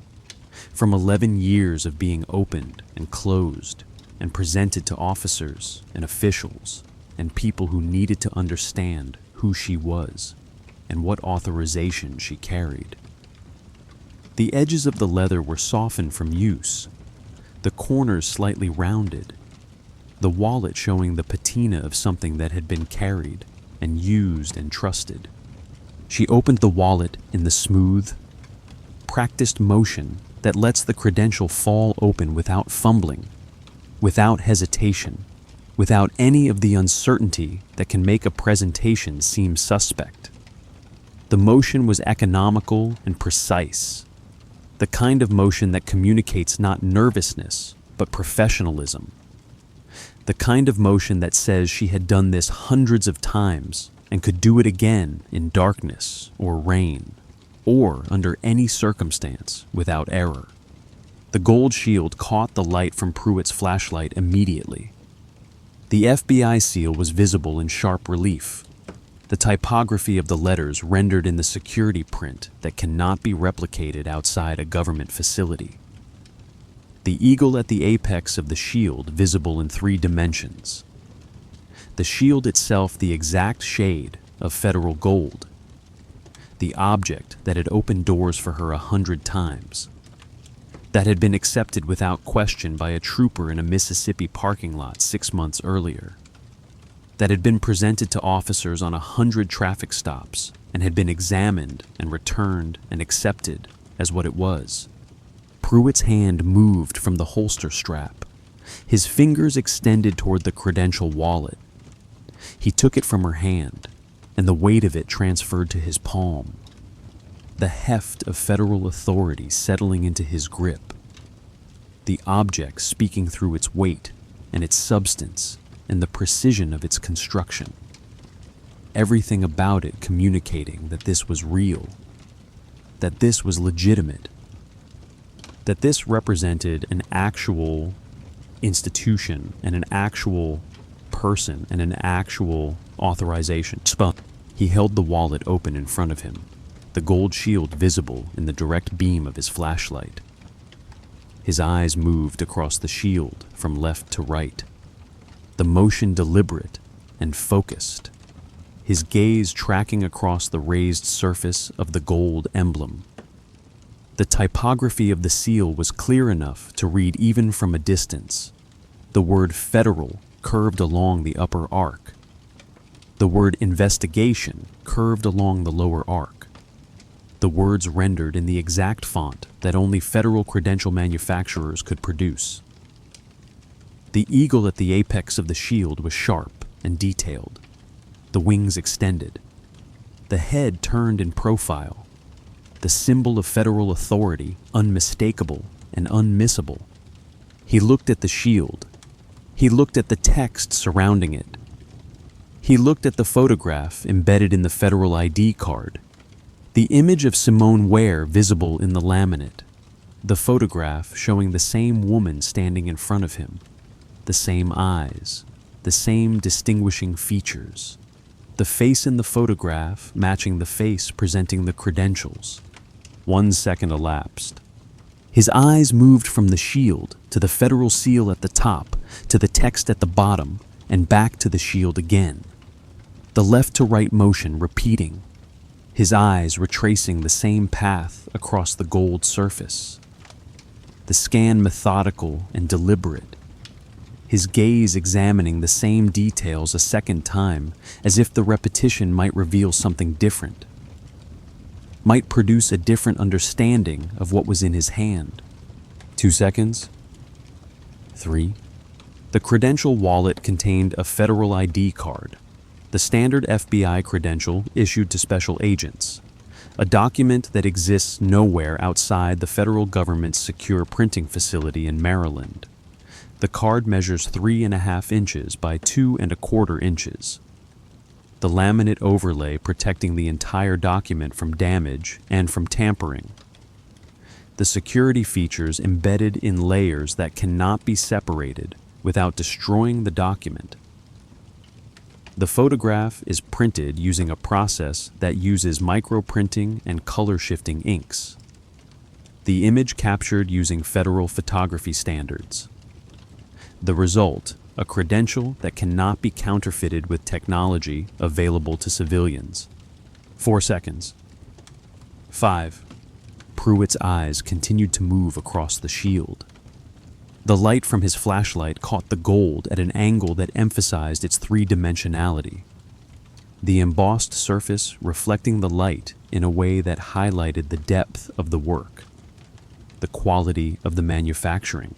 from 11 years of being opened and closed and presented to officers and officials and people who needed to understand who she was and what authorization she carried. The edges of the leather were softened from use, the corners slightly rounded, the wallet showing the patina of something that had been carried and used and trusted. She opened the wallet in the smooth, practiced motion that lets the Credential fall open without fumbling, without hesitation, without any of the uncertainty that can make a presentation seem suspect. The motion was economical and precise, the kind of motion that communicates not nervousness, but professionalism. The kind of motion that says she had done this hundreds of times and could do it again in darkness or rain, or under any circumstance without error. The gold shield caught the light from Pruitt's flashlight immediately. The FBI seal was visible in sharp relief, the typography of the letters rendered in the security print that cannot be replicated outside a government facility. The eagle at the apex of the shield visible in 3 dimensions. The shield itself the exact shade of federal gold. The object that had opened doors for her 100 times. That had been accepted without question by a trooper in a Mississippi parking lot 6 months earlier. that had been presented to officers on 100 traffic stops and had been examined and returned and accepted as what it was. Pruitt's hand moved from the holster strap. His fingers extended toward the Credential wallet. He took it from her hand, and the weight of it transferred to his palm. The heft of federal authority settling into his grip. The object speaking through its weight and its substance and the precision of its construction. Everything about it communicating that this was real, that this was legitimate, that this represented an actual institution and an actual person and an actual authorization. He held the wallet open in front of him, the gold shield visible in the direct beam of his flashlight. His eyes moved across the shield from left to right, the motion deliberate and focused, his gaze tracking across the raised surface of the gold emblem. The typography of the seal was clear enough to read even from a distance. The word federal curved along the upper arc. The word investigation curved along the lower arc. The words rendered in the exact font that only federal credential manufacturers could produce. The eagle at the apex of the shield was sharp and detailed, the wings extended, the head turned in profile, the symbol of federal authority unmistakable and unmissable. He looked at the shield. He looked at the text surrounding it. He looked at the photograph embedded in the federal ID card, the image of Simone Ware visible in the laminate, the photograph showing the same woman standing in front of him, the same eyes, the same distinguishing features, the face in the photograph matching the face presenting the credentials. 1 second elapsed. His eyes moved from the shield to the federal seal at the top, to the text at the bottom, and back to the shield again. The left to right motion repeating, his eyes retracing the same path across the gold surface. The scan methodical and deliberate, his gaze examining the same details a second time, as if the repetition might reveal something different, might produce a different understanding of what was in his hand. 2 seconds. 3. The Credential wallet contained a federal ID card, the standard FBI credential issued to special agents, a document that exists nowhere outside the federal government's secure printing facility in Maryland. The card measures 3.5 inches by 2.25 inches. The laminate overlay protecting the entire document from damage and from tampering. The security features embedded in layers that cannot be separated without destroying the document. The photograph is printed using a process that uses microprinting and color-shifting inks. The image captured using federal photography standards. The result, a credential that cannot be counterfeited with technology available to civilians. 4 seconds. 5. Pruitt's eyes continued to move across the shield. The light from his flashlight caught the gold at an angle that emphasized its three-dimensionality. The embossed surface reflecting the light in a way that highlighted the depth of the work, the quality of the manufacturing,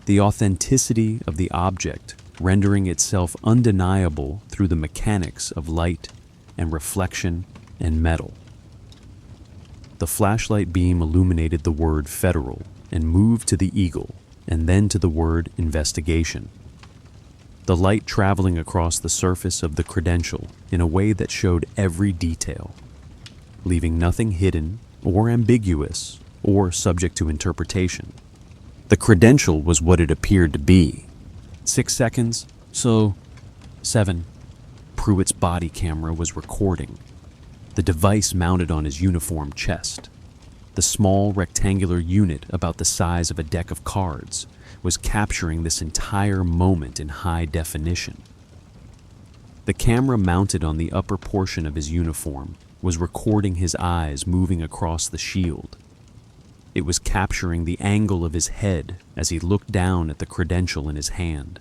the authenticity of the object rendering itself undeniable through the mechanics of light and reflection and metal. The flashlight beam illuminated the word federal and moved to the eagle, and then to the word investigation. The light traveling across the surface of the credential in a way that showed every detail, leaving nothing hidden or ambiguous or subject to interpretation. The credential was what it appeared to be. 6 seconds, so 7. Pruitt's body camera was recording. The device mounted on his uniform chest. The small rectangular unit about the size of a deck of cards was capturing this entire moment in high definition. The camera mounted on the upper portion of his uniform was recording his eyes moving across the shield. It was capturing the angle of his head as he looked down at the credential in his hand.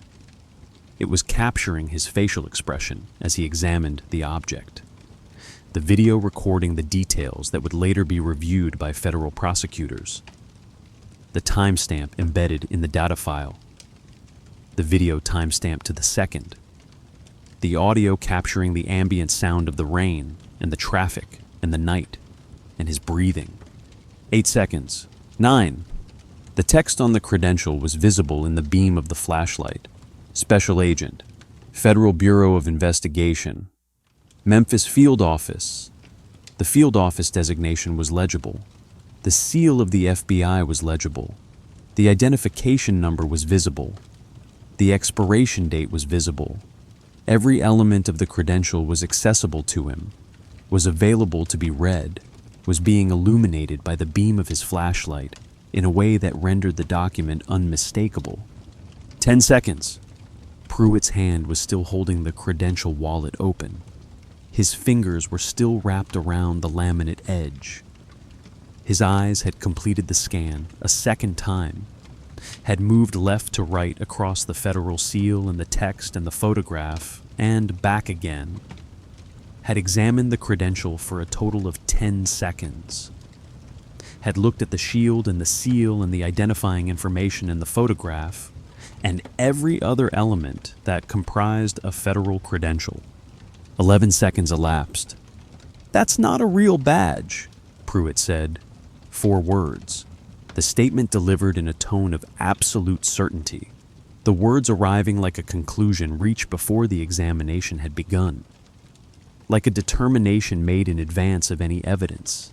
It was capturing his facial expression as he examined the object. The video recording the details that would later be reviewed by federal prosecutors. The timestamp embedded in the data file. The video timestamped to the second. The audio capturing the ambient sound of the rain and the traffic and the night and his breathing. 8 seconds. 9. The text on the credential was visible in the beam of the flashlight. Special Agent, Federal Bureau of Investigation, Memphis Field Office. The field office designation was legible. The seal of the FBI was legible. The identification number was visible. The expiration date was visible. Every element of the credential was accessible to him, was available to be read, was being illuminated by the beam of his flashlight in a way that rendered the document unmistakable. 10 seconds. Pruitt's hand was still holding the credential wallet open. His fingers were still wrapped around the laminate edge. His eyes had completed the scan a second time, had moved left to right across the federal seal and the text and the photograph, and back again, had examined the credential for a total of 10 seconds, had looked at the shield and the seal and the identifying information in the photograph, and every other element that comprised a federal credential. 11 seconds elapsed. "That's not a real badge," Pruitt said. 4 words. The statement delivered in a tone of absolute certainty. The words arriving like a conclusion reached before the examination had begun. Like a determination made in advance of any evidence.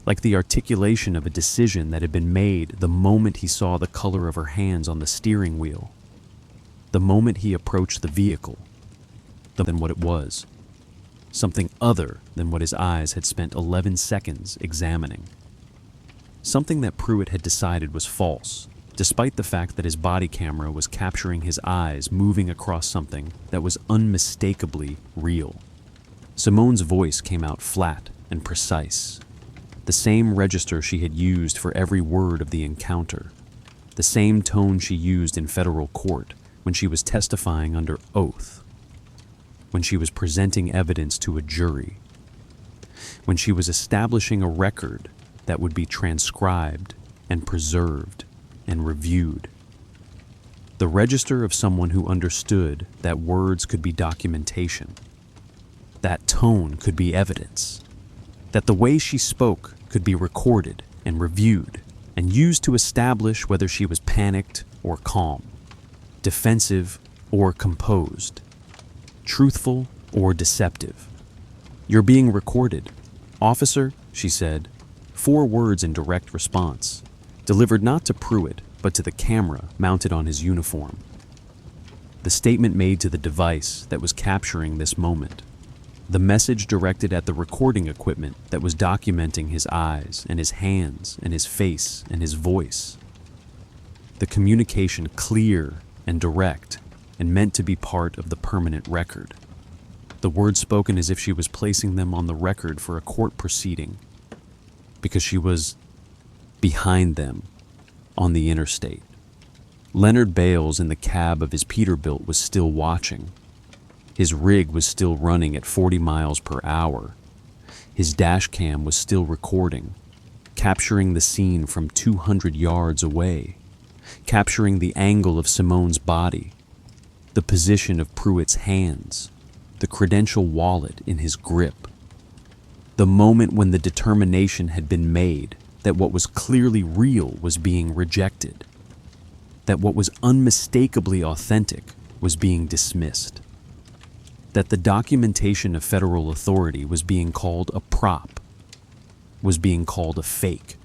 Like the articulation of a decision that had been made the moment he saw the color of her hands on the steering wheel. The moment he approached the vehicle. Than what it was. Something other than what his eyes had spent 11 seconds examining. Something that Pruitt had decided was false, despite the fact that his body camera was capturing his eyes moving across something that was unmistakably real. Simone's voice came out flat and precise. The same register she had used for every word of the encounter. The same tone she used in federal court when she was testifying under oath. When she was presenting evidence to a jury. When she was establishing a record that would be transcribed and preserved and reviewed. The register of someone who understood that words could be documentation. That tone could be evidence. That the way she spoke could be recorded and reviewed and used to establish whether she was panicked or calm, defensive or composed, truthful or deceptive. "You're being recorded, officer," she said. 4 words in direct response, delivered not to Pruitt, but to the camera mounted on his uniform. The statement made to the device that was capturing this moment. The message directed at the recording equipment that was documenting his eyes and his hands and his face and his voice. The communication clear and direct and meant to be part of the permanent record. The words spoken as if she was placing them on the record for a court proceeding, because she was behind them on the interstate. Leonard Bales in the cab of his Peterbilt was still watching. His rig was still running at 40 miles per hour. His dashcam was still recording, capturing the scene from 200 yards away, capturing the angle of Simone's body, the position of Pruitt's hands, the credential wallet in his grip. The moment when the determination had been made that what was clearly real was being rejected, that what was unmistakably authentic was being dismissed, that the documentation of federal authority was being called a prop, was being called a fake,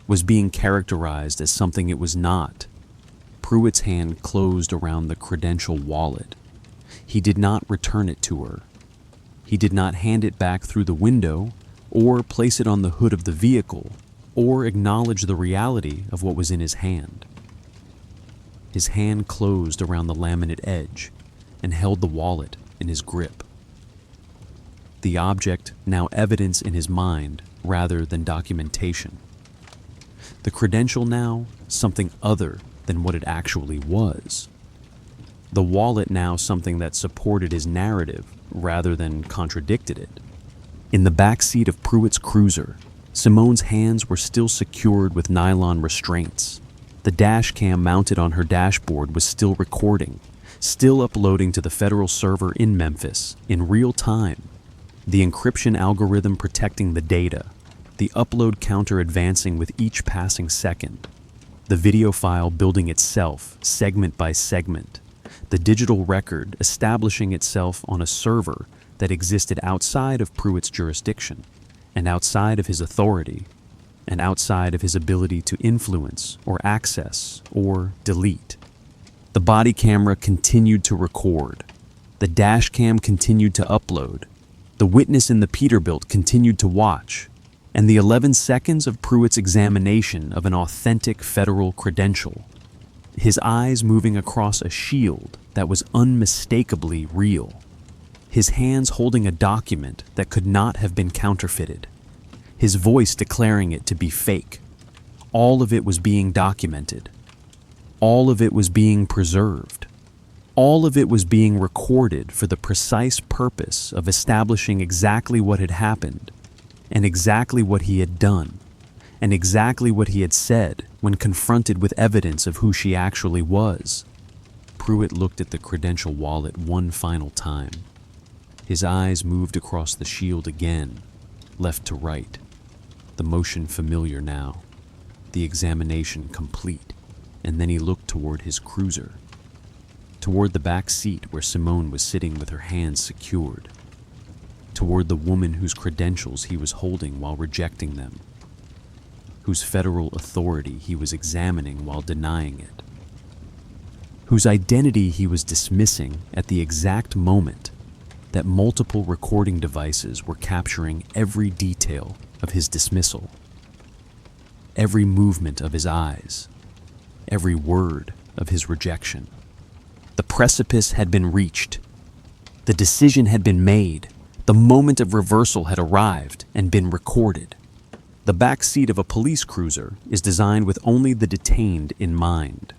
was being characterized as something it was not. Pruitt's hand closed around the credential wallet. He did not return it to her. He did not hand it back through the window, or place it on the hood of the vehicle, or acknowledge the reality of what was in his hand. His hand closed around the laminate edge and held the wallet in his grip. The object now evidence in his mind rather than documentation. The credential now something other than what it actually was. The wallet now something that supported his narrative rather than contradicted it. In the back seat of Pruitt's cruiser, Simone's hands were still secured with nylon restraints. The dash cam mounted on her dashboard was still recording, still uploading to the federal server in Memphis in real time. The encryption algorithm protecting the data, the upload counter advancing with each passing second, the video file building itself segment by segment, the digital record establishing itself on a server that existed outside of Pruitt's jurisdiction, and outside of his authority, and outside of his ability to influence or access or delete. The body camera continued to record. The dash cam continued to upload. The witness in the Peterbilt continued to watch. And the 11 seconds of Pruitt's examination of an authentic federal credential, his eyes moving across a shield that was unmistakably real, his hands holding a document that could not have been counterfeited, his voice declaring it to be fake. All of it was being documented. All of it was being preserved. All of it was being recorded for the precise purpose of establishing exactly what had happened, and exactly what he had done, and exactly what he had said when confronted with evidence of who she actually was. Pruitt looked at the Credential wallet one final time. His eyes moved across the shield again, left to right, the motion familiar now, the examination complete, and then he looked toward his cruiser, toward the back seat where Simone was sitting with her hands secured, toward the woman whose credentials he was holding while rejecting them, whose federal authority he was examining while denying it, whose identity he was dismissing at the exact moment that multiple recording devices were capturing every detail of his dismissal, every movement of his eyes, every word of his rejection. The precipice had been reached. The decision had been made. The moment of reversal had arrived and been recorded. The back seat of a police cruiser is designed with only the detained in mind.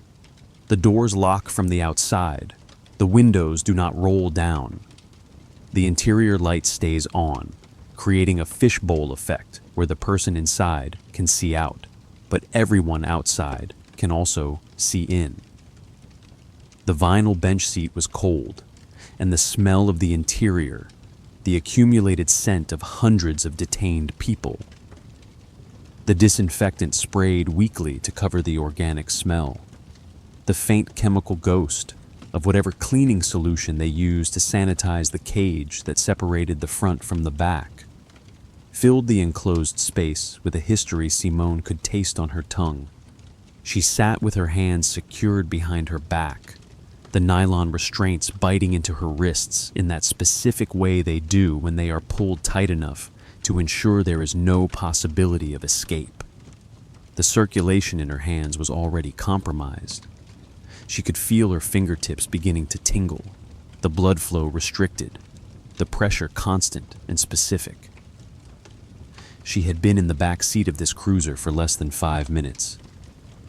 The doors lock from the outside. The windows do not roll down. The interior light stays on, creating a fishbowl effect where the person inside can see out, but everyone outside can also see in. The vinyl bench seat was cold, and the smell of the interior, the accumulated scent of hundreds of detained people. The disinfectant sprayed weakly to cover the organic smell. The faint chemical ghost of whatever cleaning solution they used to sanitize the cage that separated the front from the back filled the enclosed space with a history Simone could taste on her tongue. She sat with her hands secured behind her back, the nylon restraints biting into her wrists in that specific way they do when they are pulled tight enough to ensure there is no possibility of escape. The circulation in her hands was already compromised. She could feel her fingertips beginning to tingle, the blood flow restricted, the pressure constant and specific. She had been in the back seat of this cruiser for less than 5 minutes,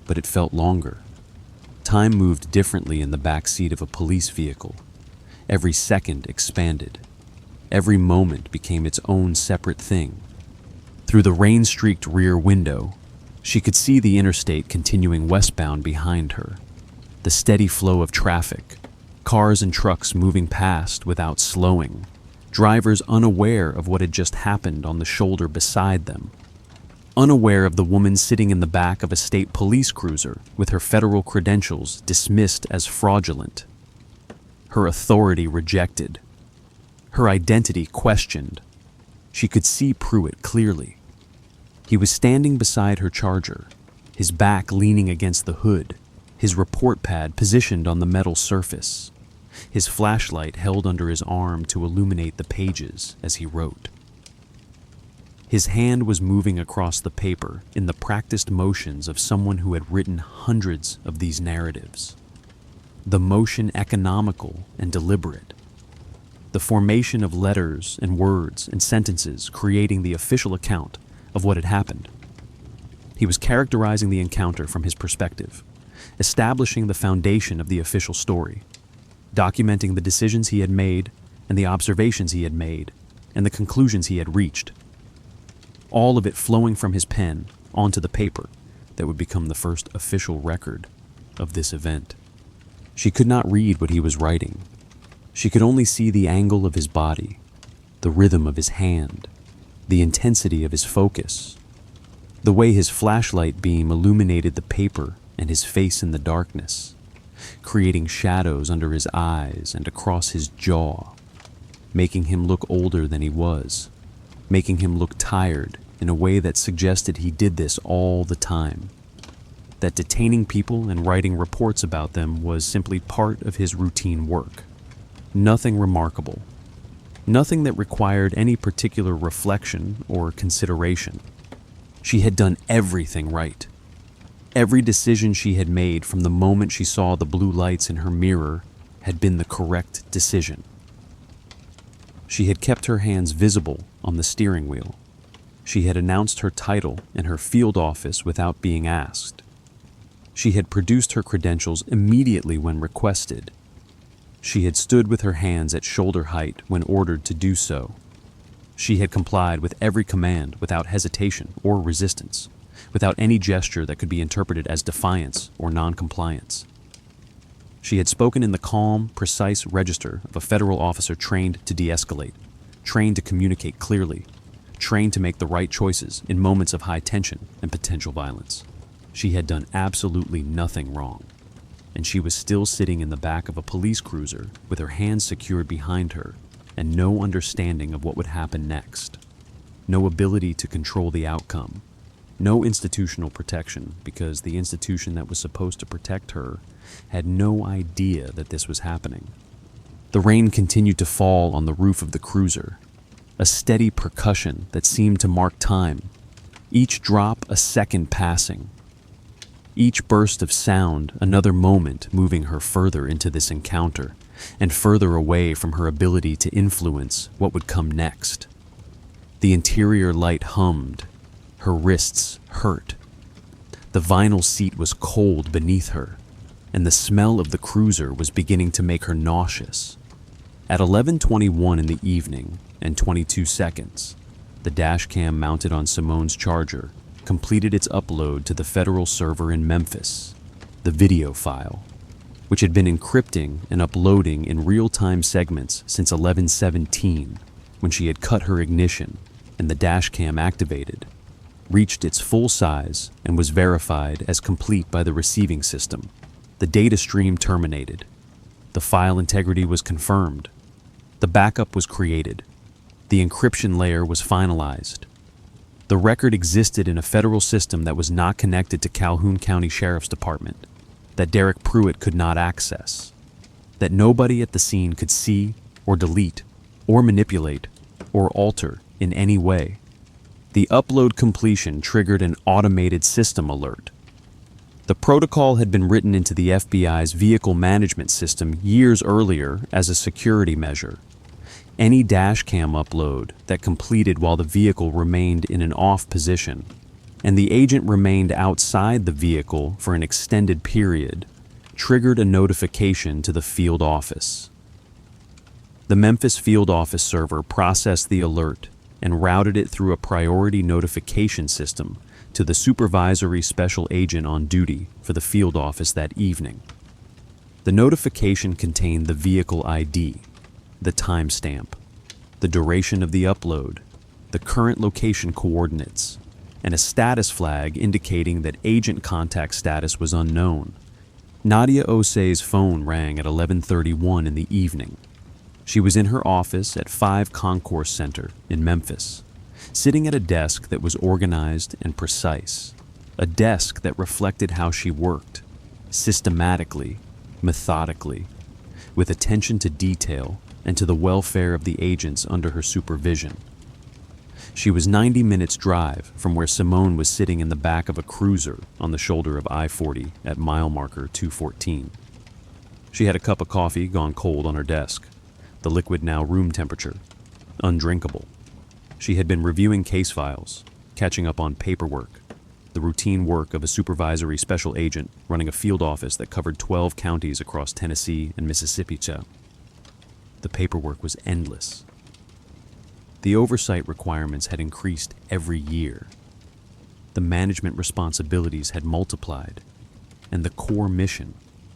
but it felt longer. Time moved differently in the back seat of a police vehicle. Every second expanded. Every moment became its own separate thing. Through the rain-streaked rear window, she could see the interstate continuing westbound behind her. The steady flow of traffic, cars and trucks moving past without slowing, drivers unaware of what had just happened on the shoulder beside them, unaware of the woman sitting in the back of a state police cruiser with her federal credentials dismissed as fraudulent, her authority rejected, her identity questioned. She could see Pruitt clearly. He was standing beside her Charger, his back leaning against the hood, his report pad positioned on the metal surface, his flashlight held under his arm to illuminate the pages as he wrote. His hand was moving across the paper in the practiced motions of someone who had written hundreds of these narratives. The motion economical and deliberate. The formation of letters and words and sentences creating the official account of what had happened. He was characterizing the encounter from his perspective, establishing the foundation of the official story. documenting the decisions he had made and the observations he had made and the conclusions he had reached. All of it flowing from his pen onto the paper that would become the first official record of this event. She could not read what he was writing. She could only see the angle of his body, the rhythm of his hand, the intensity of his focus, the way his flashlight beam illuminated the paper and his face in the darkness, creating shadows under his eyes and across his jaw, making him look older than he was, making him look tired in a way that suggested he did this all the time, that detaining people and writing reports about them was simply part of his routine work. Nothing remarkable, nothing that required any particular reflection or consideration. She had done everything right. Every decision she had made from the moment she saw the blue lights in her mirror had been the correct decision. She had kept her hands visible on the steering wheel. She had announced her title in her field office without being asked. She had produced her credentials immediately when requested. She had stood with her hands at shoulder height when ordered to do so. She had complied with every command without hesitation or resistance, without any gesture that could be interpreted as defiance or non-compliance. She had spoken in the calm, precise register of a federal officer trained to de-escalate, trained to communicate clearly, trained to make the right choices in moments of high tension and potential violence. She had done absolutely nothing wrong, and she was still sitting in the back of a police cruiser with her hands secured behind her and no understanding of what would happen next, no ability to control the outcome, no institutional protection because the institution that was supposed to protect her had no idea that this was happening. The rain continued to fall on the roof of the cruiser, a steady percussion that seemed to mark time, each drop a second passing, each burst of sound another moment moving her further into this encounter and further away from her ability to influence what would come next. The interior light hummed. Her wrists hurt. The vinyl seat was cold beneath her, and the smell of the cruiser was beginning to make her nauseous. At 11:21 in the evening and 22 seconds, the dashcam mounted on Simone's charger completed its upload to the federal server in Memphis, the video file, which had been encrypting and uploading in real-time segments since 11:17, when she had cut her ignition and the dashcam activated, reached its full size and was verified as complete by the receiving system. The data stream terminated. The file integrity was confirmed. The backup was created. The encryption layer was finalized. The record existed in a federal system that was not connected to Calhoun County Sheriff's Department, that Derek Pruitt could not access, that nobody at the scene could see or delete or manipulate or alter in any way. The upload completion triggered an automated system alert. The protocol had been written into the FBI's vehicle management system years earlier as a security measure. Any dashcam upload that completed while the vehicle remained in an off position, and the agent remained outside the vehicle for an extended period, triggered a notification to the field office. The Memphis field office server processed the alert and routed it through a priority notification system to the supervisory special agent on duty for the field office that evening. The notification contained the vehicle ID, the timestamp, the duration of the upload, the current location coordinates, and a status flag indicating that agent contact status was unknown. Nadia Osei's phone rang at 11:31 in the evening. She was in her office at 5 Concourse Center in Memphis, sitting at a desk that was organized and precise, a desk that reflected how she worked, systematically, methodically, with attention to detail and to the welfare of the agents under her supervision. She was 90 minutes' drive from where Simone was sitting in the back of a cruiser on the shoulder of I-40 at mile marker 214. She had a cup of coffee gone cold on her desk, the liquid now room temperature, undrinkable. She had been reviewing case files, catching up on paperwork, the routine work of a supervisory special agent running a field office that covered 12 counties across Tennessee and Mississippi. The paperwork was endless. The oversight requirements had increased every year. The management responsibilities had multiplied, and the core mission,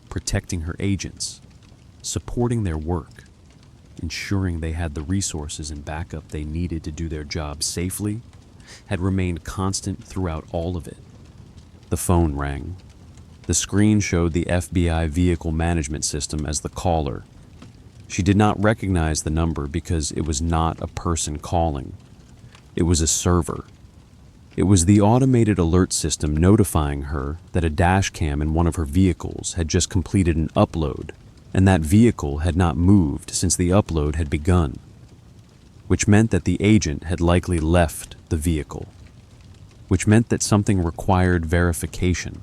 protecting her agents, supporting their work, ensuring they had the resources and backup they needed to do their job safely, had remained constant throughout all of it. The phone rang. The screen showed the FBI vehicle management system as the caller. She did not recognize the number because it was not a person calling. It was a server. It was the automated alert system notifying her that a dashcam in one of her vehicles had just completed an upload, and that vehicle had not moved since the upload had begun, which meant that the agent had likely left the vehicle, which meant that something required verification.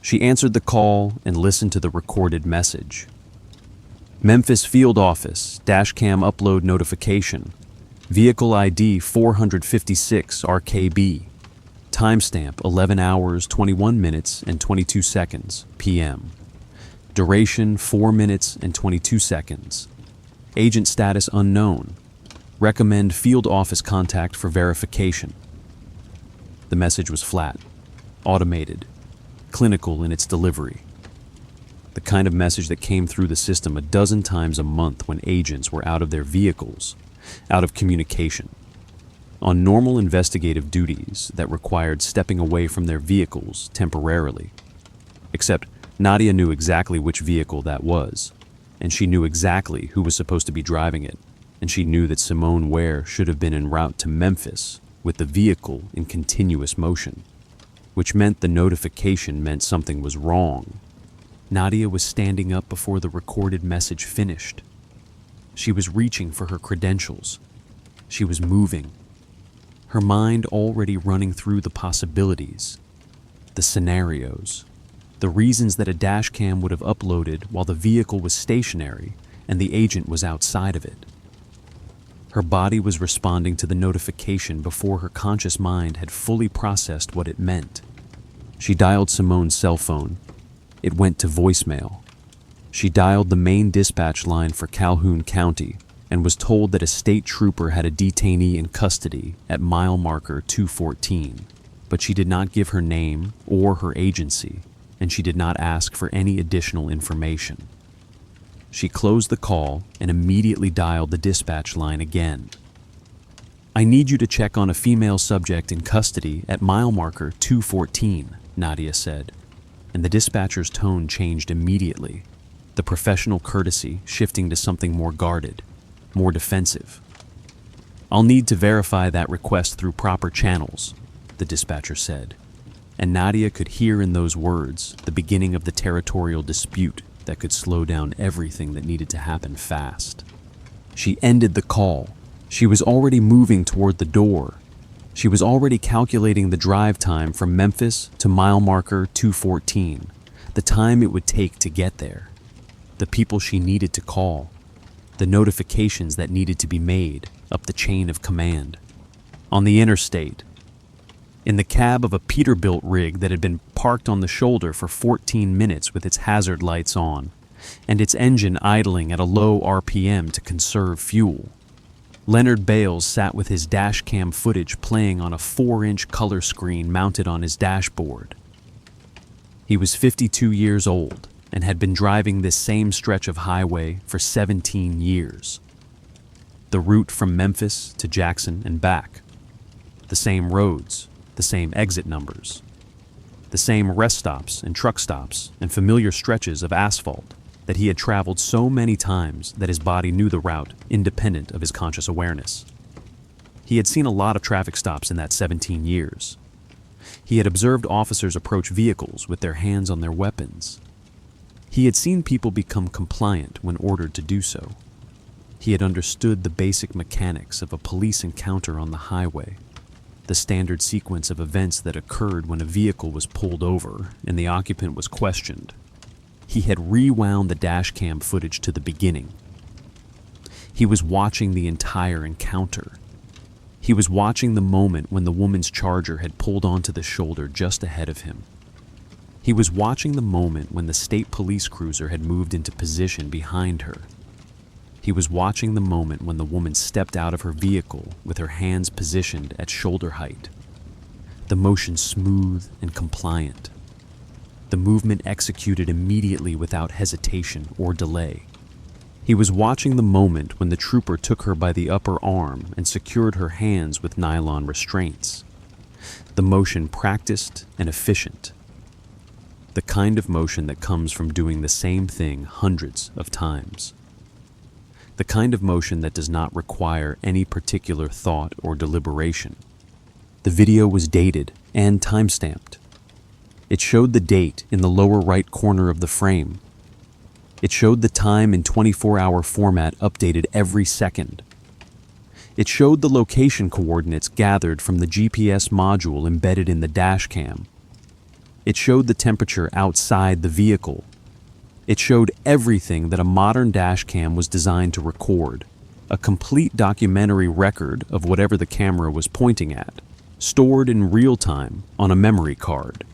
She answered the call and listened to the recorded message. Memphis Field Office, dashcam upload notification, vehicle ID 456 RKB, timestamp 11 hours 21 minutes and 22 seconds PM, duration 4 minutes and 22 seconds, agent status unknown, recommend field office contact for verification. The message was flat, automated, clinical in its delivery. The kind of message that came through the system a dozen times a month when agents were out of their vehicles, out of communication, on normal investigative duties that required stepping away from their vehicles temporarily. Except Nadia knew exactly which vehicle that was, and she knew exactly who was supposed to be driving it, and she knew that Simone Ware should have been en route to Memphis with the vehicle in continuous motion, which meant the notification meant something was wrong. Nadia was standing up before the recorded message finished. She was reaching for her credentials. She was moving, her mind already running through the possibilities, the scenarios, the reasons that a dashcam would have uploaded while the vehicle was stationary and the agent was outside of it. Her body was responding to the notification before her conscious mind had fully processed what it meant. She dialed Simone's cell phone. It went to voicemail. She dialed the main dispatch line for Calhoun County and was told that a state trooper had a detainee in custody at mile marker 214, but she did not give her name or her agency, and she did not ask for any additional information. She closed the call and immediately dialed the dispatch line again. "I need you to check on a female subject in custody at mile marker 214, Nadia said, and the dispatcher's tone changed immediately, the professional courtesy shifting to something more guarded, more defensive. "I'll need to verify that request through proper channels," the dispatcher said, and Nadia could hear in those words the beginning of the territorial dispute that could slow down everything that needed to happen fast. She ended the call. She was already moving toward the door. She was already calculating the drive time from Memphis to mile marker 214, the time it would take to get there, the people she needed to call, the notifications that needed to be made up the chain of command. On the interstate, in the cab of a Peterbilt rig that had been parked on the shoulder for 14 minutes with its hazard lights on, and its engine idling at a low RPM to conserve fuel, Leonard Bales sat with his dashcam footage playing on a 4-inch color screen mounted on his dashboard. He was 52 years old and had been driving this same stretch of highway for 17 years. The route from Memphis to Jackson and back. The same roads, the same exit numbers. The same rest stops and truck stops and familiar stretches of asphalt that he had traveled so many times that his body knew the route independent of his conscious awareness. He had seen a lot of traffic stops in that 17 years. He had observed officers approach vehicles with their hands on their weapons. He had seen people become compliant when ordered to do so. He had understood the basic mechanics of a police encounter on the highway, the standard sequence of events that occurred when a vehicle was pulled over and the occupant was questioned. He had rewound the dashcam footage to the beginning. He was watching the entire encounter. He was watching the moment when the woman's charger had pulled onto the shoulder just ahead of him. He was watching the moment when the state police cruiser had moved into position behind her. He was watching the moment when the woman stepped out of her vehicle with her hands positioned at shoulder height. The motion smooth and compliant. The movement executed immediately without hesitation or delay. He was watching the moment when the trooper took her by the upper arm and secured her hands with nylon restraints. The motion practiced and efficient. The kind of motion that comes from doing the same thing hundreds of times. The kind of motion that does not require any particular thought or deliberation. The video was dated and time-stamped. It showed the date in the lower right corner of the frame. It showed the time in 24-hour format updated every second. It showed the location coordinates gathered from the GPS module embedded in the dashcam. It showed the temperature outside the vehicle. It showed everything that a modern dashcam was designed to record, a complete documentary record of whatever the camera was pointing at, stored in real time on a memory card,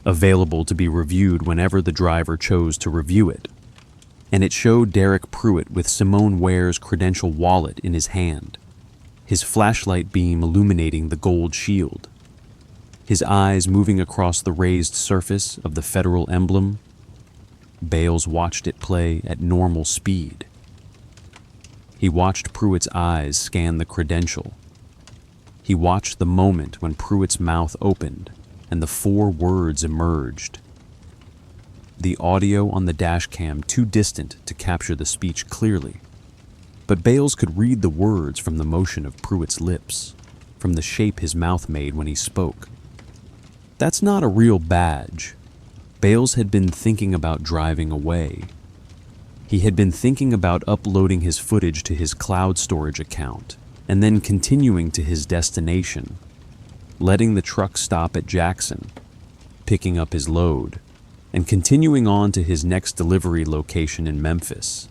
available to be reviewed whenever the driver chose to review it. And it showed Derek Pruitt with Simone Ware's Credential wallet in his hand, his flashlight beam illuminating the gold shield, his eyes moving across the raised surface of the federal emblem. Bales watched it play at normal speed. He watched Pruitt's eyes scan the credential. He watched the moment when Pruitt's mouth opened and the 4 words emerged. The audio on the dashcam too distant to capture the speech clearly, but Bales could read the words from the motion of Pruitt's lips, from the shape his mouth made when he spoke. That's not a real badge. Bales had been thinking about driving away. He had been thinking about uploading his footage to his cloud storage account and then continuing to his destination, letting the truck stop at Jackson, picking up his load, and continuing on to his next delivery location in Memphis.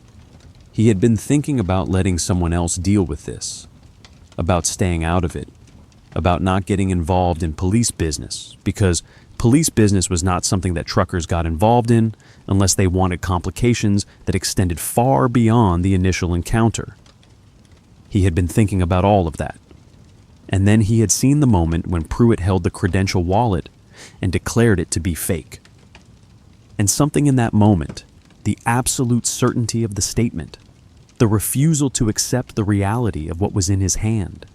He had been thinking about letting someone else deal with this, about staying out of it, about not getting involved in police business, because police business was not something that truckers got involved in unless they wanted complications that extended far beyond the initial encounter. He had been thinking about all of that. And then he had seen the moment when Pruitt held the Credential wallet and declared it to be fake. And something in that moment, the absolute certainty of the statement, the refusal to accept the reality of what was in his hand,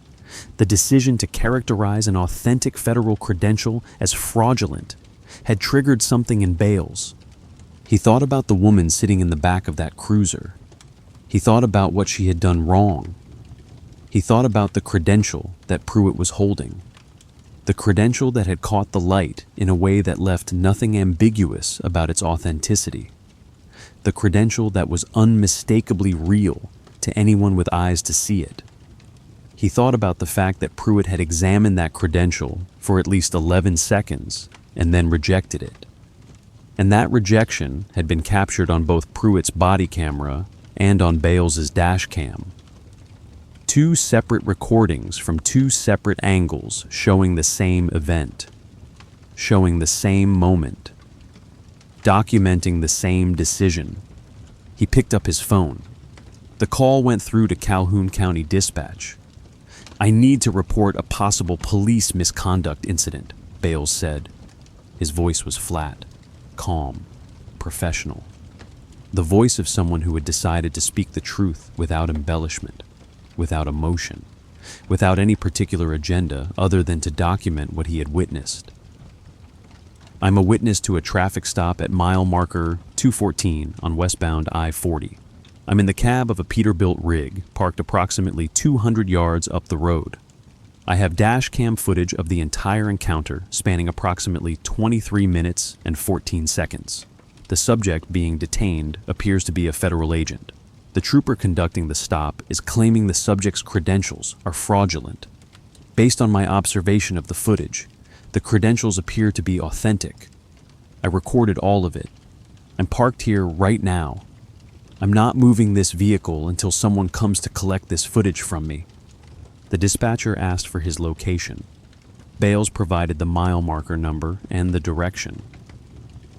the decision to characterize an authentic federal credential as fraudulent, had triggered something in Bales. He thought about the woman sitting in the back of that cruiser. He thought about what she had done wrong. He thought about the credential that Pruitt was holding, the credential that had caught the light in a way that left nothing ambiguous about its authenticity, the credential that was unmistakably real to anyone with eyes to see it. He thought about the fact that Pruitt had examined that credential for at least 11 seconds and then rejected it. And that rejection had been captured on both Pruitt's body camera and on Bales's dash cam. 2 separate recordings from 2 separate angles showing the same event, showing the same moment, documenting the same decision. He picked up his phone. The call went through to Calhoun County Dispatch. "I need to report a possible police misconduct incident," Bales said. His voice was flat, calm, professional. The voice of someone who had decided to speak the truth without embellishment, without emotion, without any particular agenda other than to document what he had witnessed. "I'm a witness to a traffic stop at mile marker 214 on westbound I-40. I'm in the cab of a Peterbilt rig parked approximately 200 yards up the road. I have dash cam footage of the entire encounter spanning approximately 23 minutes and 14 seconds. The subject being detained appears to be a federal agent. The trooper conducting the stop is claiming the subject's credentials are fraudulent. Based on my observation of the footage, the credentials appear to be authentic. I recorded all of it. I'm parked here right now. I'm not moving this vehicle until someone comes to collect this footage from me. The dispatcher asked for his location. Bales provided the mile marker number and the direction.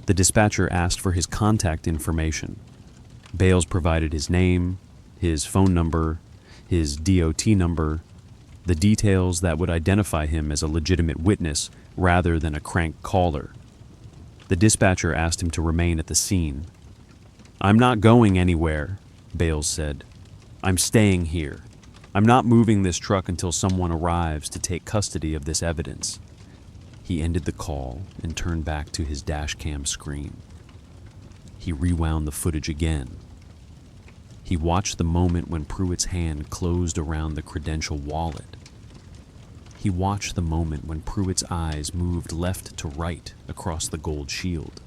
The dispatcher asked for his contact information. Bales provided his name, his phone number, his DOT number, the details that would identify him as a legitimate witness rather than a crank caller. The dispatcher asked him to remain at the scene. "I'm not going anywhere," Bales said. "I'm staying here. I'm not moving this truck until someone arrives to take custody of this evidence." He ended the call and turned back to his dashcam screen. He rewound the footage again. He watched the moment when Pruitt's hand closed around the Credential wallet. He watched the moment when Pruitt's eyes moved left to right across the gold shield.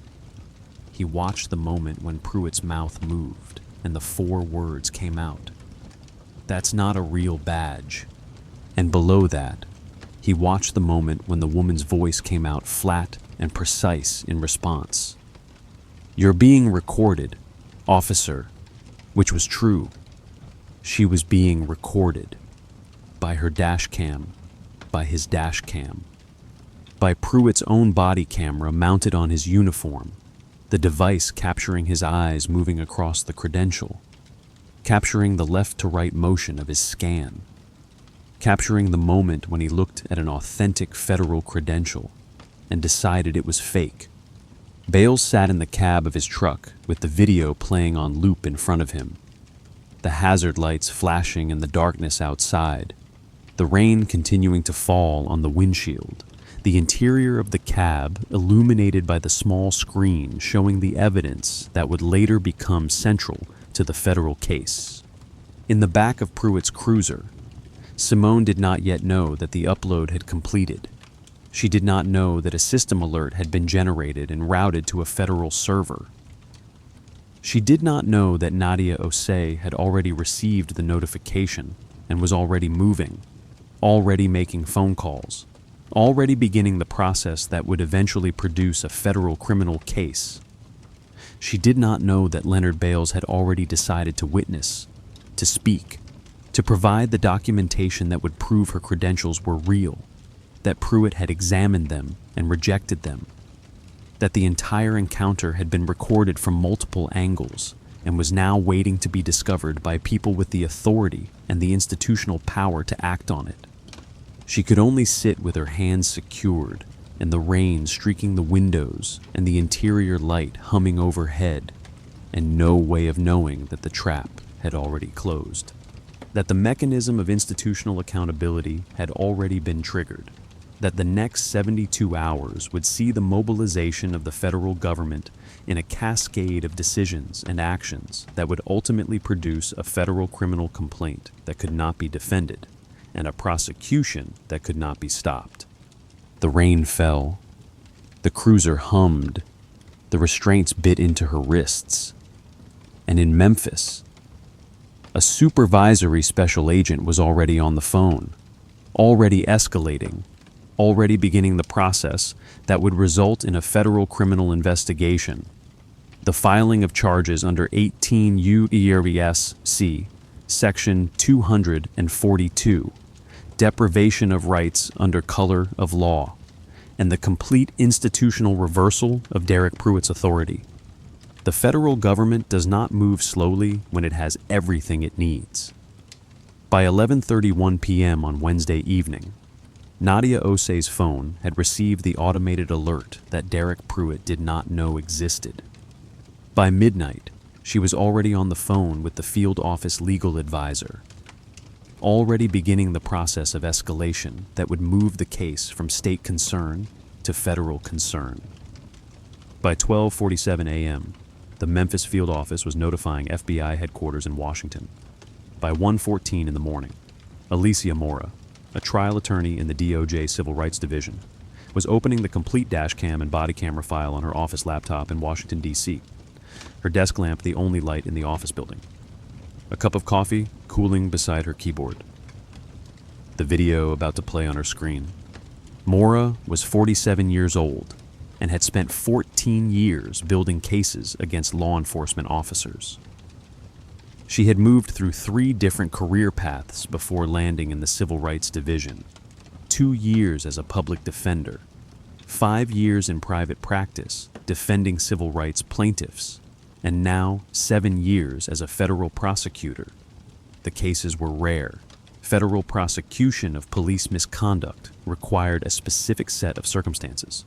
He watched the moment when Pruitt's mouth moved and the 4 words came out. "That's not a real badge." And below that, he watched the moment when the woman's voice came out flat and precise in response. "You're being recorded, officer," which was true. She was being recorded by her dashcam, by his dashcam, by Pruitt's own body camera mounted on his uniform, the device capturing his eyes moving across the Credential, capturing the left-to-right motion of his scan, capturing the moment when he looked at an authentic federal Credential and decided it was fake. Bales sat in the cab of his truck with the video playing on loop in front of him, the hazard lights flashing in the darkness outside, the rain continuing to fall on the windshield, the interior of the cab illuminated by the small screen showing the evidence that would later become central to the federal case. In the back of Pruitt's cruiser, Simone did not yet know that the upload had completed. She did not know that a system alert had been generated and routed to a federal server. She did not know that Nadia Osei had already received the notification and was already moving, already making phone calls, already beginning the process that would eventually produce a federal criminal case. She did not know that Leonard Bales had already decided to witness, to speak, to provide the documentation that would prove her credentials were real, that Pruitt had examined them and rejected them, that the entire encounter had been recorded from multiple angles and was now waiting to be discovered by people with the authority and the institutional power to act on it. She could only sit with her hands secured and the rain streaking the windows and the interior light humming overhead, and no way of knowing that the trap had already closed, that the mechanism of institutional accountability had already been triggered, that the next 72 hours would see the mobilization of the federal government in a cascade of decisions and actions that would ultimately produce a federal criminal complaint that could not be defended and a prosecution that could not be stopped. The rain fell. The cruiser hummed. The restraints bit into her wrists. And in Memphis, a supervisory special agent was already on the phone, already escalating, already beginning the process that would result in a federal criminal investigation, the filing of charges under 18 U.E.R.S.C. Section 242, deprivation of rights under color of law, and the complete institutional reversal of Derek Pruitt's authority. The federal government does not move slowly when it has everything it needs. By 11:31 p.m. on Wednesday evening, Nadia Osei's phone had received the automated alert that Derek Pruitt did not know existed. By midnight, she was already on the phone with the field office legal advisor, already beginning the process of escalation that would move the case from state concern to federal concern. By 12:47 a.m., the Memphis field office was notifying FBI headquarters in Washington. By 1:14 in the morning, Alicia Mora, a trial attorney in the DOJ Civil Rights Division, was opening the complete dashcam and body camera file on her office laptop in Washington, D.C., her desk lamp the only light in the office building, a cup of coffee cooling beside her keyboard. The video about to play on her screen. Mora was 47 years old and had spent 14 years building cases against law enforcement officers. She had moved through 3 different career paths before landing in the Civil Rights Division. 2 years as a public defender, 5 years in private practice defending civil rights plaintiffs, and now 7 years as a federal prosecutor. The cases were rare. Federal prosecution of police misconduct required a specific set of circumstances,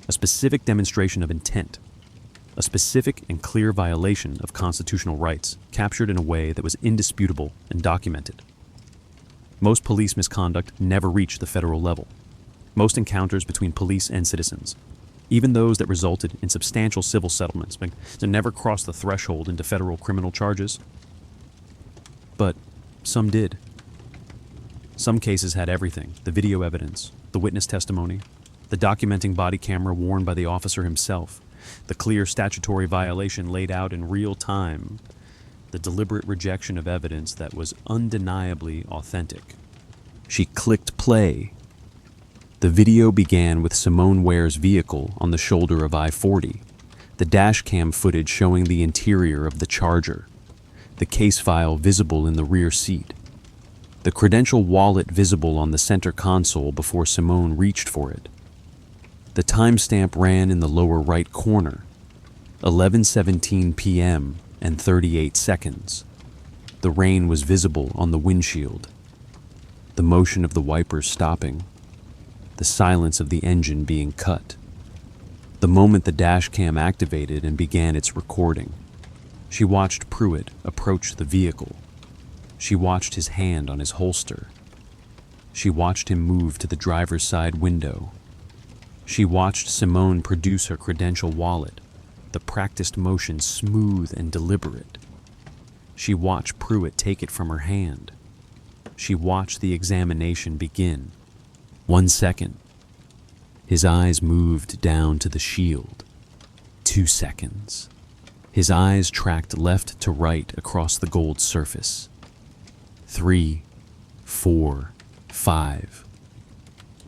a specific demonstration of intent, a specific and clear violation of constitutional rights captured in a way that was indisputable and documented. Most police misconduct never reached the federal level. Most encounters between police and citizens, even those that resulted in substantial civil settlements, never crossed the threshold into federal criminal charges. But some did. Some cases had everything: the video evidence, the witness testimony, the documenting body camera worn by the officer himself, the clear statutory violation laid out in real time, the deliberate rejection of evidence that was undeniably authentic. She clicked play. The video began with Simone Ware's vehicle on the shoulder of I-40, the dashcam footage showing the interior of the Charger, the case file visible in the rear seat, the Credential wallet visible on the center console before Simone reached for it. The timestamp ran in the lower right corner, 11:17 p.m. and 38 seconds. The rain was visible on the windshield, the motion of the wipers stopping, the silence of the engine being cut. The moment the dashcam activated and began its recording, she watched Pruitt approach the vehicle. She watched his hand on his holster. She watched him move to the driver's side window. She watched Simone produce her Credential wallet, the practiced motion smooth and deliberate. She watched Pruitt take it from her hand. She watched the examination begin. 1 second. His eyes moved down to the shield. 2 seconds. His eyes tracked left to right across the gold surface. 3, 4, 5.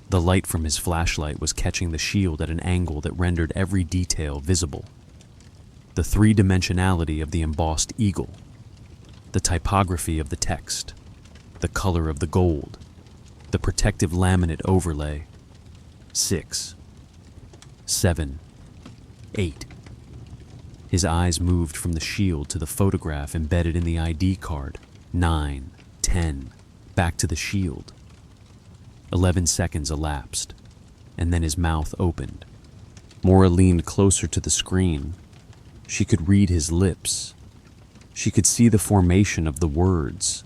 The light from his flashlight was catching the shield at an angle that rendered every detail visible. The 3-dimensionality of the embossed eagle, the typography of the text, the color of the gold, the protective laminate overlay. 6, 7, 8. His eyes moved from the shield to the photograph embedded in the ID card. 9, 10, back to the shield. 11 seconds elapsed, and then his mouth opened. Maura leaned closer to the screen. She could read his lips. She could see the formation of the words.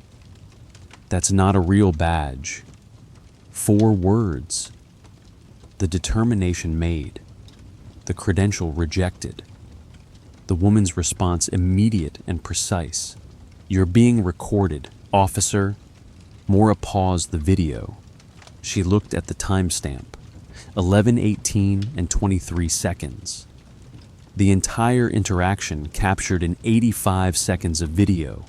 "That's not a real badge." 4 words. The determination made. The Credential rejected. The woman's response immediate and precise. "You're being recorded, officer." Maura paused the video. She looked at the timestamp, 11:18 and 23 seconds. The entire interaction captured in 85 seconds of video.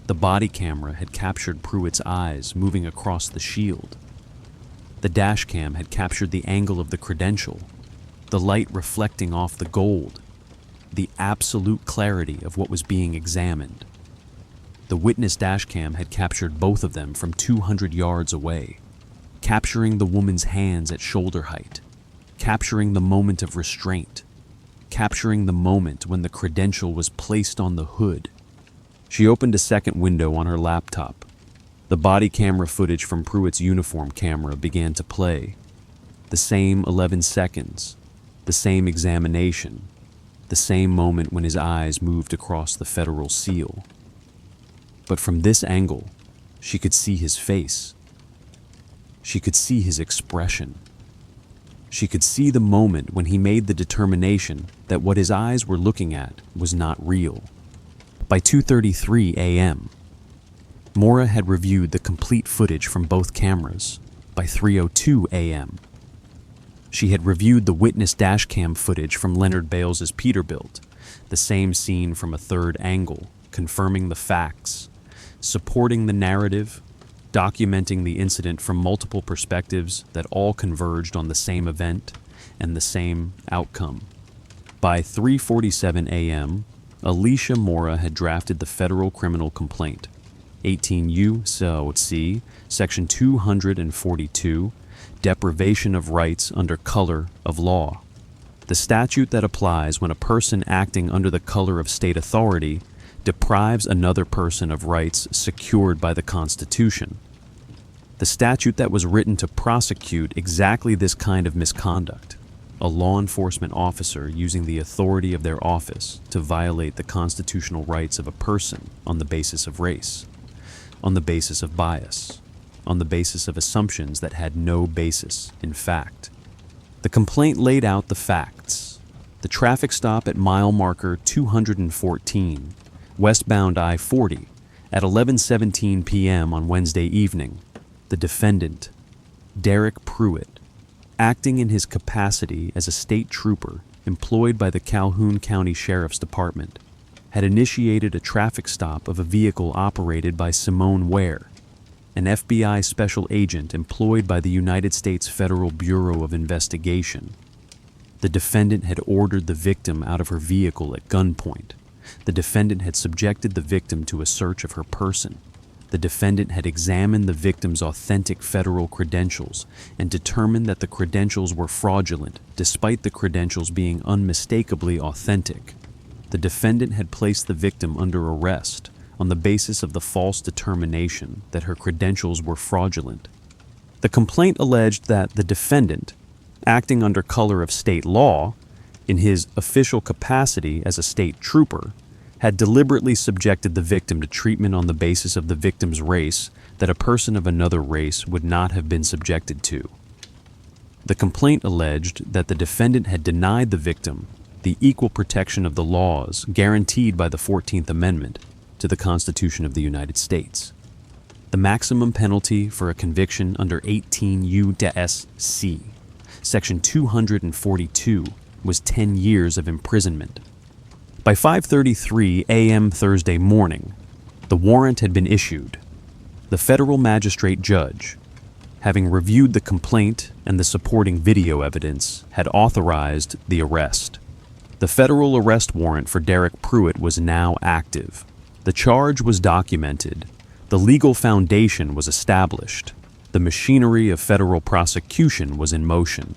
The body camera had captured Pruitt's eyes moving across the shield. The dashcam had captured the angle of the Credential, the light reflecting off the gold, the absolute clarity of what was being examined. The witness dashcam had captured both of them from 200 yards away, capturing the woman's hands at shoulder height, capturing the moment of restraint, capturing the moment when the Credential was placed on the hood. She opened a second window on her laptop. The body camera footage from Pruitt's uniform camera began to play. The same 11 seconds, the same examination, the same moment when his eyes moved across the federal seal. But from this angle, she could see his face. She could see his expression. She could see the moment when he made the determination that what his eyes were looking at was not real. By 2:33 a.m., Maura had reviewed the complete footage from both cameras. By 3:02 a.m., she had reviewed the witness dashcam footage from Leonard Bales's Peterbilt, the same scene from a third angle, confirming the facts, supporting the narrative, documenting the incident from multiple perspectives that all converged on the same event and the same outcome. By 3:47 a.m., Alicia Mora had drafted the federal criminal complaint, 18 U.C., Section 242, deprivation of rights under color of law. The statute that applies when a person acting under the color of state authority deprives another person of rights secured by the Constitution. The statute that was written to prosecute exactly this kind of misconduct, a law enforcement officer using the authority of their office to violate the constitutional rights of a person on the basis of race, on the basis of bias, on the basis of assumptions that had no basis in fact. The complaint laid out the facts. The traffic stop at mile marker 214, westbound I-40, at 11:17 p.m. on Wednesday evening. The defendant, Derek Pruitt, acting in his capacity as a state trooper employed by the Calhoun County Sheriff's Department, had initiated a traffic stop of a vehicle operated by Simone Ware, an FBI special agent employed by the United States Federal Bureau of Investigation. The defendant had ordered the victim out of her vehicle at gunpoint. The defendant had subjected the victim to a search of her person. The defendant had examined the victim's authentic federal credentials and determined that the credentials were fraudulent, despite the credentials being unmistakably authentic. The defendant had placed the victim under arrest on the basis of the false determination that her credentials were fraudulent. The complaint alleged that the defendant, acting under color of state law, in his official capacity as a state trooper, had deliberately subjected the victim to treatment on the basis of the victim's race that a person of another race would not have been subjected to. The complaint alleged that the defendant had denied the victim the equal protection of the laws guaranteed by the 14th Amendment to the Constitution of the United States. The maximum penalty for a conviction under 18 U.C., Section 242, was 10 years of imprisonment. By 5:33 a.m. Thursday morning, the warrant had been issued. The federal magistrate judge, having reviewed the complaint and the supporting video evidence, had authorized the arrest. The federal arrest warrant for Derek Pruitt was now active. The charge was documented. The legal foundation was established. The machinery of federal prosecution was in motion.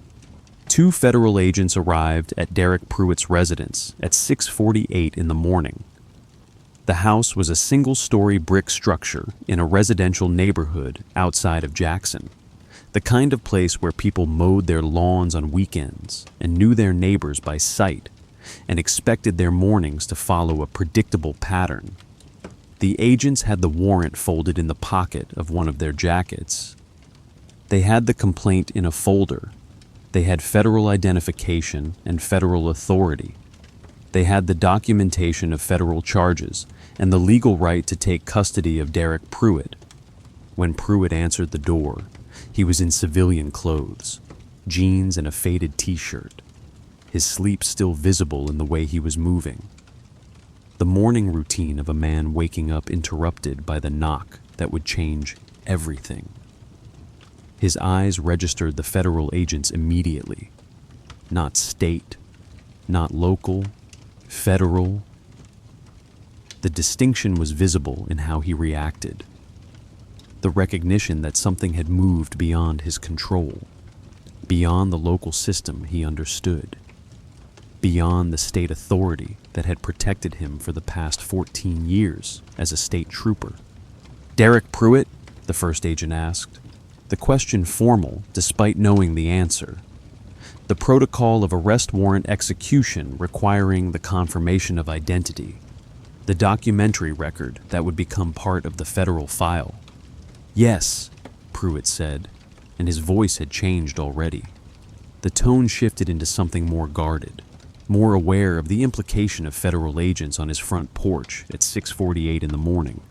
2 federal agents arrived at Derek Pruitt's residence at 6:48 in the morning. The house was a single-story brick structure in a residential neighborhood outside of Jackson, the kind of place where people mowed their lawns on weekends and knew their neighbors by sight and expected their mornings to follow a predictable pattern. The agents had the warrant folded in the pocket of one of their jackets. They had the complaint in a folder. They had federal identification and federal authority. They had the documentation of federal charges and the legal right to take custody of Derek Pruitt. When Pruitt answered the door, he was in civilian clothes, jeans and a faded t-shirt, his sleep still visible in the way he was moving. The morning routine of a man waking up interrupted by the knock that would change everything. His eyes registered the federal agents immediately. Not state, not local, federal. The distinction was visible in how he reacted. The recognition that something had moved beyond his control, beyond the local system he understood, beyond the state authority that had protected him for the past 14 years as a state trooper. "Derek Pruitt?" the first agent asked. The question formal, despite knowing the answer. The protocol of arrest warrant execution requiring the confirmation of identity. The documentary record that would become part of the federal file. "Yes," Pruitt said, and his voice had changed already. The tone shifted into something more guarded, more aware of the implication of federal agents on his front porch at 6:48 in the morning.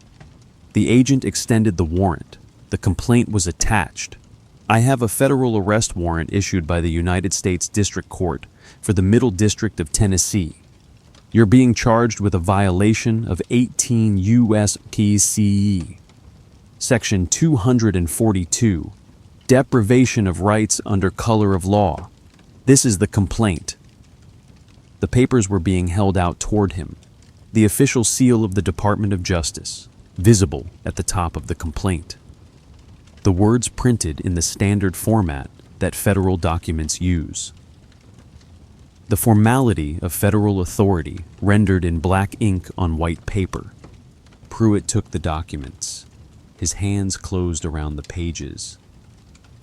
The agent extended the warrant. The complaint was attached. "I have a federal arrest warrant issued by the United States District Court for the Middle District of Tennessee. You're being charged with a violation of 18 U.S.C.E. Section 242, deprivation of rights under color of law. This is the complaint." The papers were being held out toward him. the official seal of the Department of Justice, visible at the top of the complaint. The words printed in the standard format that federal documents use. The formality of federal authority rendered in black ink on white paper. Pruitt took the documents. His hands closed around the pages.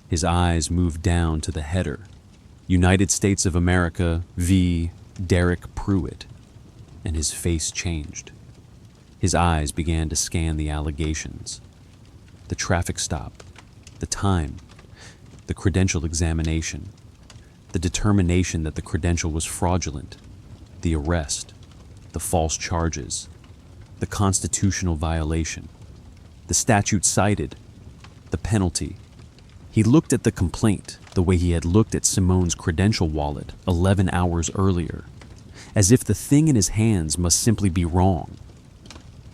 His eyes moved down to the header, United States of America v. Derek Pruitt, and his face changed. His eyes began to scan the allegations, the traffic stop, the time, the credential examination, the determination that the credential was fraudulent, the arrest, the false charges, the constitutional violation, the statute cited, the penalty. He looked at the complaint the way he had looked at Simone's credential wallet 11 hours earlier, as if the thing in his hands must simply be wrong,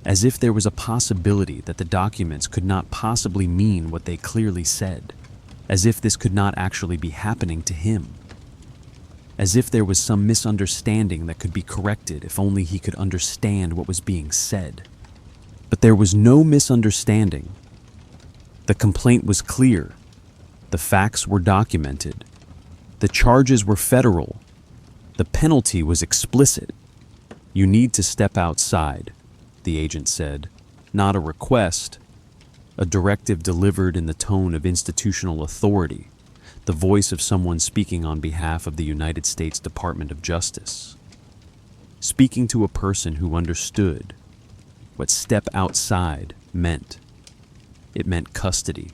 as if there was a possibility that the documents could not possibly mean what they clearly said, as if this could not actually be happening to him, as if there was some misunderstanding that could be corrected if only he could understand what was being said. But there was no misunderstanding. The complaint was clear. The facts were documented. The charges were federal. The penalty was explicit. "You need to step outside," the agent said. Not a request, a directive delivered in the tone of institutional authority, the voice of someone speaking on behalf of the United States Department of Justice. Speaking to a person who understood what step outside meant. It meant custody.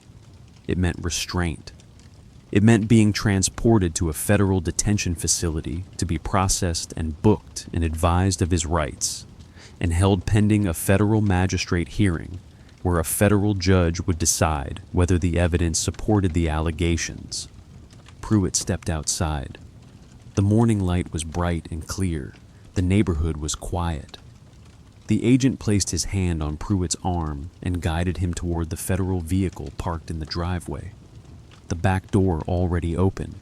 It meant restraint. It meant being transported to a federal detention facility to be processed and booked and advised of his rights, and held pending a federal magistrate hearing where a federal judge would decide whether the evidence supported the allegations. Pruitt stepped outside. The morning light was bright and clear. The neighborhood was quiet. The agent placed his hand on Pruitt's arm and guided him toward the federal vehicle parked in the driveway. The back door already open.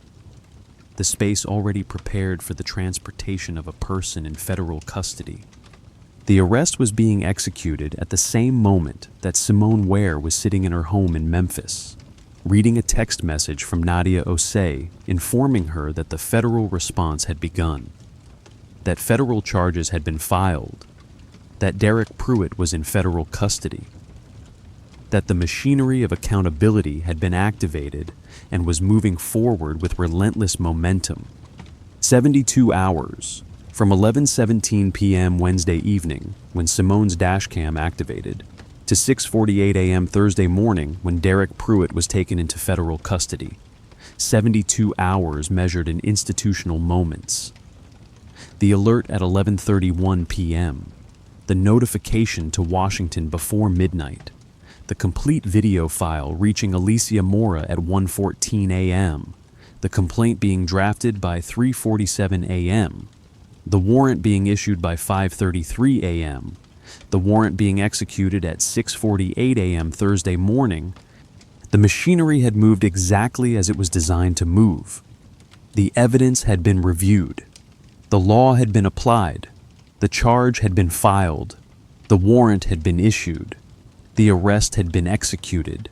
The space already prepared for the transportation of a person in federal custody. The arrest was being executed at the same moment that Simone Ware was sitting in her home in Memphis, reading a text message from Nadia Osei informing her that the federal response had begun, that federal charges had been filed, that Derek Pruitt was in federal custody, that the machinery of accountability had been activated and was moving forward with relentless momentum. 72 hours, from 11:17 p.m. Wednesday evening, when Simone's dashcam activated, to 6:48 a.m. Thursday morning when Derek Pruitt was taken into federal custody. 72 hours measured in institutional moments. The alert at 11:31 p.m., the notification to Washington before midnight, the complete video file reaching Alicia Mora at 1:14 a.m., the complaint being drafted by 3:47 a.m., the warrant being issued by 5:33 a.m., the warrant being executed at 6:48 a.m. Thursday morning. The machinery had moved exactly as it was designed to move. The evidence had been reviewed. The law had been applied. The charge had been filed. The warrant had been issued. The arrest had been executed.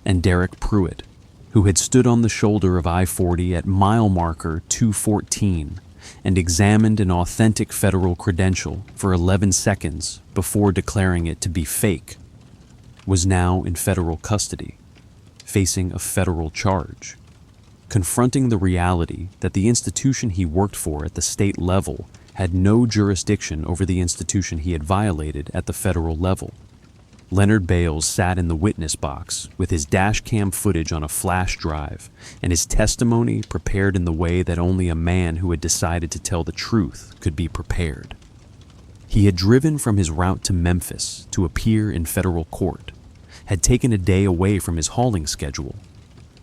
And Derek Pruitt, who had stood on the shoulder of I-40 at mile marker 214 and examined an authentic federal credential for 11 seconds before declaring it to be fake, was now in federal custody, facing a federal charge, confronting the reality that the institution he worked for at the state level had no jurisdiction over the institution he had violated at the federal level. Leonard Bales sat in the witness box with his dashcam footage on a flash drive and his testimony prepared in the way that only a man who had decided to tell the truth could be prepared. He had driven from his route to Memphis to appear in federal court, had taken a day away from his hauling schedule,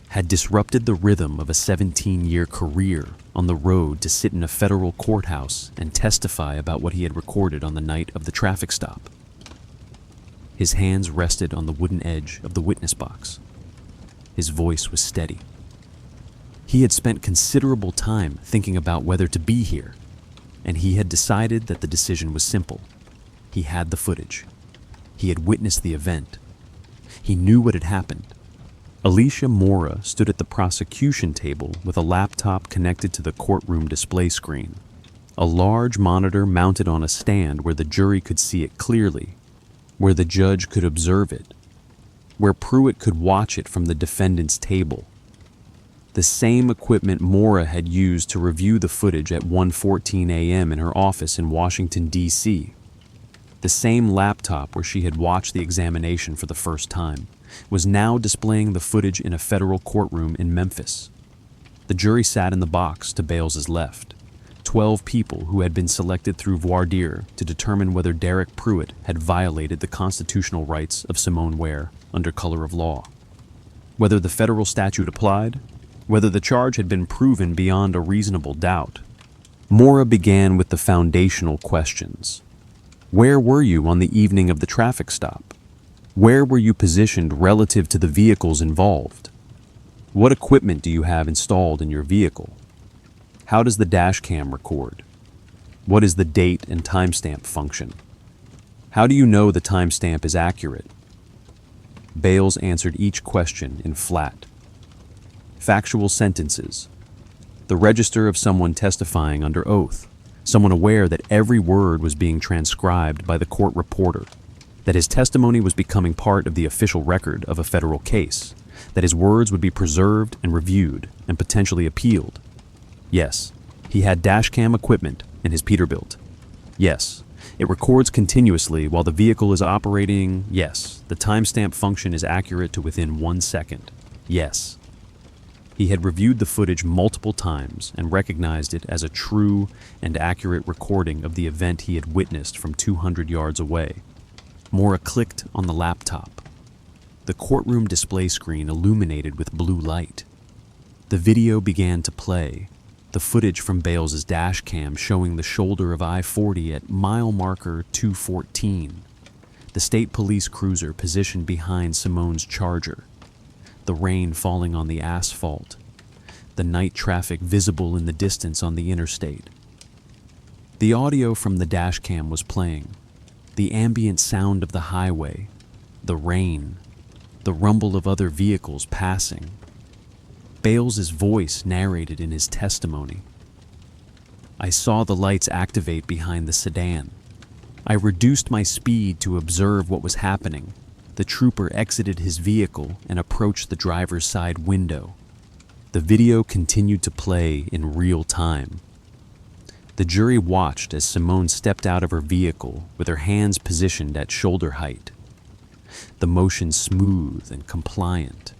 had disrupted the rhythm of a 17-year career on the road to sit in a federal courthouse and testify about what he had recorded on the night of the traffic stop. His hands rested on the wooden edge of the witness box. His voice was steady. He had spent considerable time thinking about whether to be here, and he had decided that the decision was simple. He had the footage. He had witnessed the event. He knew what had happened. Alicia Mora stood at the prosecution table with a laptop connected to the courtroom display screen. A large monitor mounted on a stand where the jury could see it clearly, where the judge could observe it, where Pruitt could watch it from the defendant's table. The same equipment Mora had used to review the footage at 1:14 a.m. in her office in Washington, D.C. The same laptop where she had watched the examination for the first time was now displaying the footage in a federal courtroom in Memphis. The jury sat in the box to Bales's left, 12 people who had been selected through voir dire to determine whether Derek Pruitt had violated the constitutional rights of Simone Ware under color of law, whether the federal statute applied, whether the charge had been proven beyond a reasonable doubt. Mora began with the foundational questions. Where were you on the evening of the traffic stop? Where were you positioned relative to the vehicles involved? What equipment do you have installed in your vehicle? How does the dashcam record? What is the date and timestamp function? How do you know the timestamp is accurate? Bales answered each question in flat, factual sentences. The register of someone testifying under oath, someone aware that every word was being transcribed by the court reporter, that his testimony was becoming part of the official record of a federal case, that his words would be preserved and reviewed and potentially appealed. Yes, he had dashcam equipment in his Peterbilt. Yes, it records continuously while the vehicle is operating. Yes, the timestamp function is accurate to within 1 second. Yes. He had reviewed the footage multiple times and recognized it as a true and accurate recording of the event he had witnessed from 200 yards away. Mora clicked on the laptop. The courtroom display screen illuminated with blue light. The video began to play, the footage from Bales's dashcam showing the shoulder of I-40 at mile marker 214, the state police cruiser positioned behind Simone's Charger, the rain falling on the asphalt, the night traffic visible in the distance on the interstate. The audio from the dashcam was playing, the ambient sound of the highway, the rain, the rumble of other vehicles passing. Bales's voice narrated in his testimony. I saw the lights activate behind the sedan. I reduced my speed to observe what was happening. The trooper exited his vehicle and approached the driver's side window. The video continued to play in real time. The jury watched as Simone stepped out of her vehicle with her hands positioned at shoulder height. The motion smooth and compliant.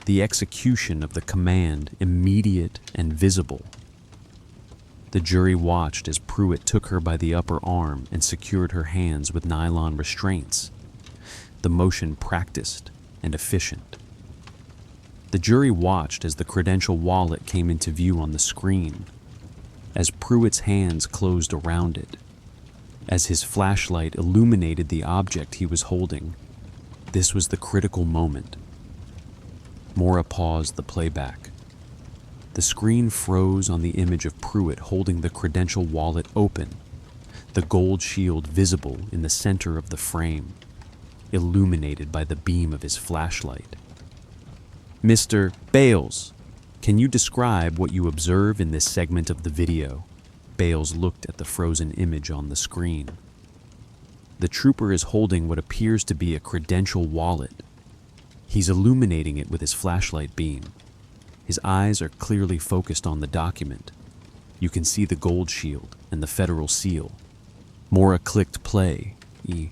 The execution of the command immediate and visible. The jury watched as Pruitt took her by the upper arm and secured her hands with nylon restraints. The motion practiced and efficient. The jury watched as the Credential wallet came into view on the screen, as Pruitt's hands closed around it, as his flashlight illuminated the object he was holding. This was the critical moment. Mora paused the playback. The screen froze on the image of Pruitt holding the Credential wallet open, the gold shield visible in the center of the frame, illuminated by the beam of his flashlight. Mr. Bales, can you describe what you observe in this segment of the video? Bales looked at the frozen image on the screen. The trooper is holding what appears to be a Credential wallet. He's illuminating it with his flashlight beam. His eyes are clearly focused on the document. You can see the gold shield and the federal seal. Mora clicked play. The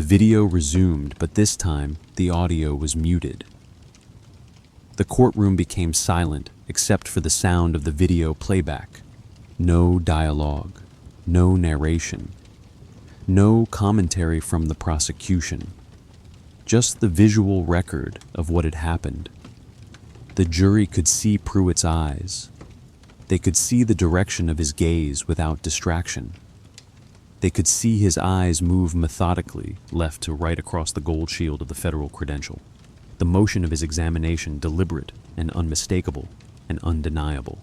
video resumed, but this time the audio was muted. The courtroom became silent except for the sound of the video playback. No dialogue, no narration, no commentary from the prosecution. Just the visual record of what had happened. The jury could see Pruitt's eyes. They could see the direction of his gaze without distraction. They could see his eyes move methodically left to right across the gold shield of the federal Credential. The motion of his examination deliberate and unmistakable and undeniable.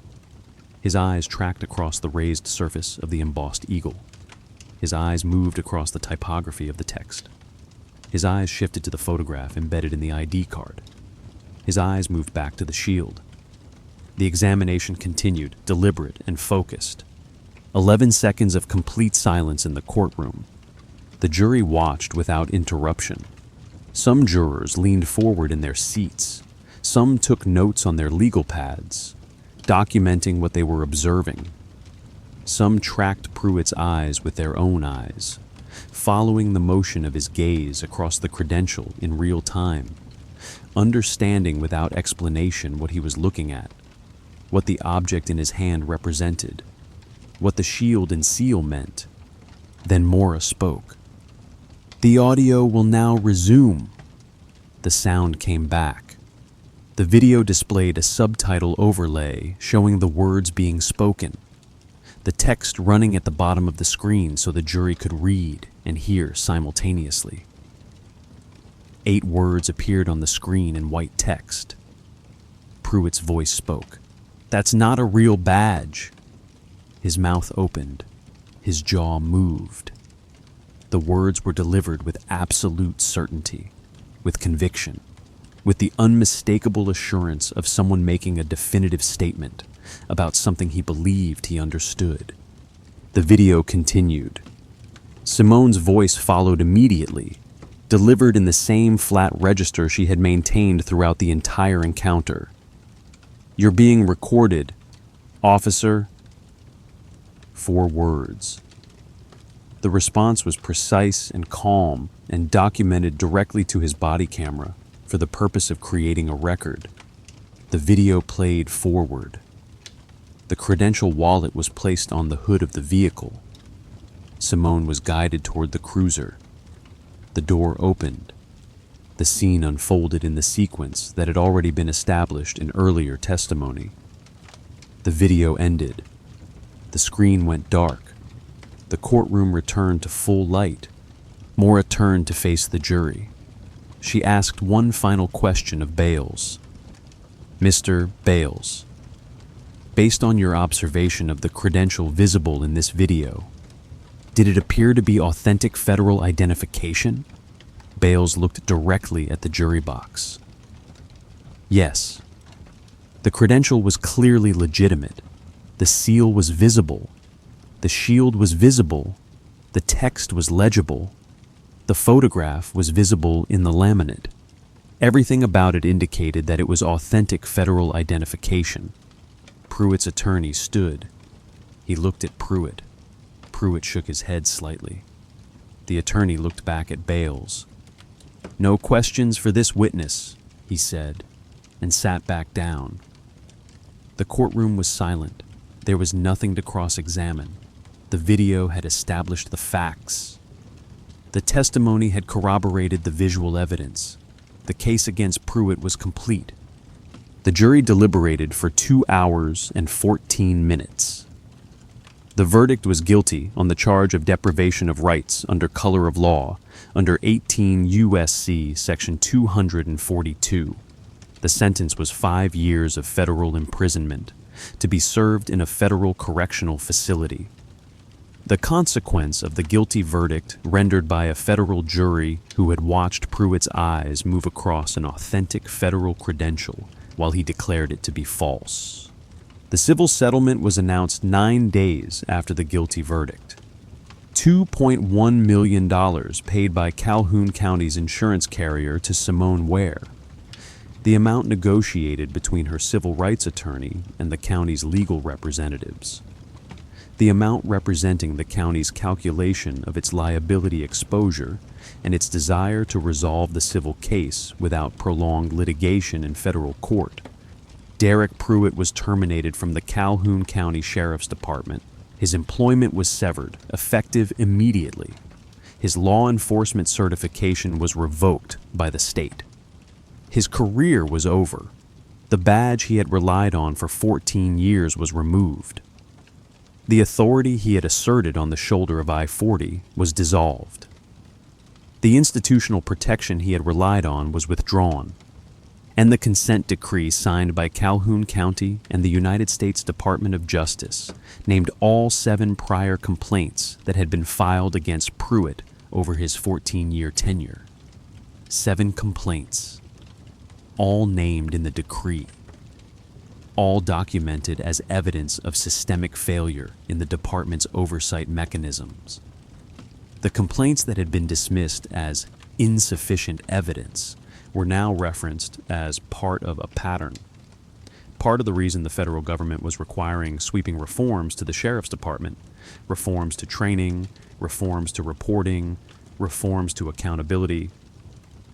His eyes tracked across the raised surface of the embossed eagle. His eyes moved across the typography of the text. His eyes shifted to the photograph embedded in the ID card. His eyes moved back to the shield. The examination continued, deliberate and focused. 11 seconds of complete silence in the courtroom. The jury watched without interruption. Some jurors leaned forward in their seats. Some took notes on their legal pads, documenting what they were observing. Some tracked Pruitt's eyes with their own eyes, following the motion of his gaze across the credential in real time, understanding without explanation what he was looking at, what the object in his hand represented, what the shield and seal meant. Then Mora spoke. "The audio will now resume." The sound came back. The video displayed a subtitle overlay showing the words being spoken, the text running at the bottom of the screen so the jury could read and hear simultaneously. 8 words appeared on the screen in white text. Pruitt's voice spoke. "That's not a real badge." His mouth opened. His jaw moved. The words were delivered with absolute certainty, with conviction, with the unmistakable assurance of someone making a definitive statement about something he believed he understood. The video continued. Simone's voice followed immediately, delivered in the same flat register she had maintained throughout the entire encounter. "You're being recorded, officer." 4 words. The response was precise and calm and documented directly to his body camera for the purpose of creating a record. The video played forward. The Credential wallet was placed on the hood of the vehicle. Simone was guided toward the cruiser. The door opened. The scene unfolded in the sequence that had already been established in earlier testimony. The video ended. The screen went dark. The courtroom returned to full light. Mora turned to face the jury. She asked one final question of Bales. "Mr. Bales, based on your observation of the Credential visible in this video, did it appear to be authentic federal identification?" Bales looked directly at the jury box. "Yes. The Credential was clearly legitimate. The seal was visible. The shield was visible. The text was legible. The photograph was visible in the laminate. Everything about it indicated that it was authentic federal identification." Pruitt's attorney stood. He looked at Pruitt. Pruitt shook his head slightly. The attorney looked back at Bales. "No questions for this witness," he said, and sat back down. The courtroom was silent. There was nothing to cross-examine. The video had established the facts. The testimony had corroborated the visual evidence. The case against Pruitt was complete. The jury deliberated for 2 hours and 14 minutes. The verdict was guilty on the charge of deprivation of rights under color of law, under 18 U.S.C. Section 242. The sentence was 5 years of federal imprisonment, to be served in a federal correctional facility. The consequence of the guilty verdict rendered by a federal jury who had watched Pruitt's eyes move across an authentic federal credential while he declared it to be false. The civil settlement was announced 9 days after the guilty verdict. $2.1 million paid by Calhoun County's insurance carrier to Simone Ware. The amount negotiated between her civil rights attorney and the county's legal representatives. The amount representing the county's calculation of its liability exposure and its desire to resolve the civil case without prolonged litigation in federal court. Derek Pruitt was terminated from the Calhoun County Sheriff's Department. His employment was severed, effective immediately. His law enforcement certification was revoked by the state. His career was over. The badge he had relied on for 14 years was removed. The authority he had asserted on the shoulder of I-40 was dissolved. The institutional protection he had relied on was withdrawn. and the consent decree signed by Calhoun County and the United States Department of Justice named all 7 prior complaints that had been filed against Pruitt over his 14-year tenure. 7 complaints, all named in the decree, all documented as evidence of systemic failure in the department's oversight mechanisms. The complaints that had been dismissed as insufficient evidence were now referenced as part of a pattern. Part of the reason the federal government was requiring sweeping reforms to the sheriff's department, reforms to training, reforms to reporting, reforms to accountability,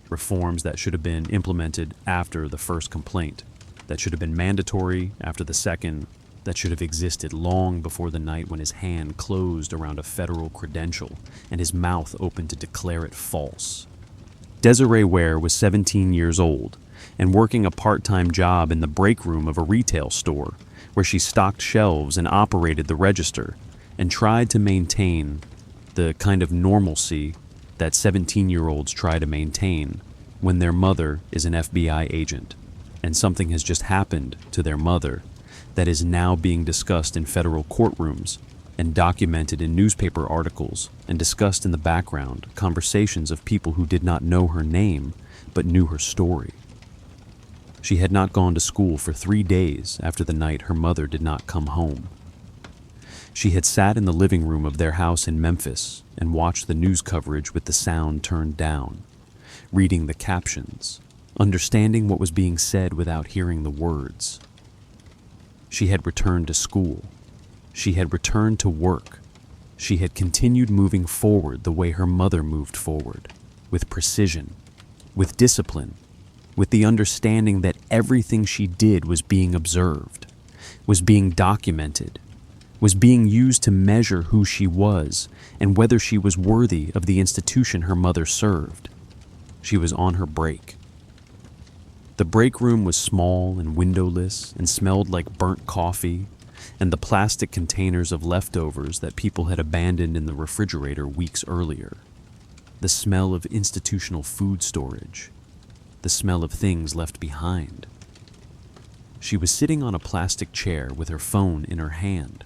reforms that should have been implemented after the first complaint, that should have been mandatory after the second, that should have existed long before the night when his hand closed around a federal credential and his mouth opened to declare it false. Desiree Ware was 17 years old and working a part-time job in the break room of a retail store where she stocked shelves and operated the register and tried to maintain the kind of normalcy that 17-year-olds try to maintain when their mother is an FBI agent and something has just happened to their mother that is now being discussed in federal courtrooms and documented in newspaper articles and discussed in the background conversations of people who did not know her name but knew her story. She had not gone to school for 3 days after the night her mother did not come home. She had sat in the living room of their house in Memphis and watched the news coverage with the sound turned down, reading the captions, understanding what was being said without hearing the words. She had returned to school. She had returned to work. She had continued moving forward the way her mother moved forward, with precision, with discipline, with the understanding that everything she did was being observed, was being documented, was being used to measure who she was and whether she was worthy of the institution her mother served. She was on her break. The break room was small and windowless and smelled like burnt coffee and the plastic containers of leftovers that people had abandoned in the refrigerator weeks earlier. The smell of institutional food storage. The smell of things left behind. She was sitting on a plastic chair with her phone in her hand,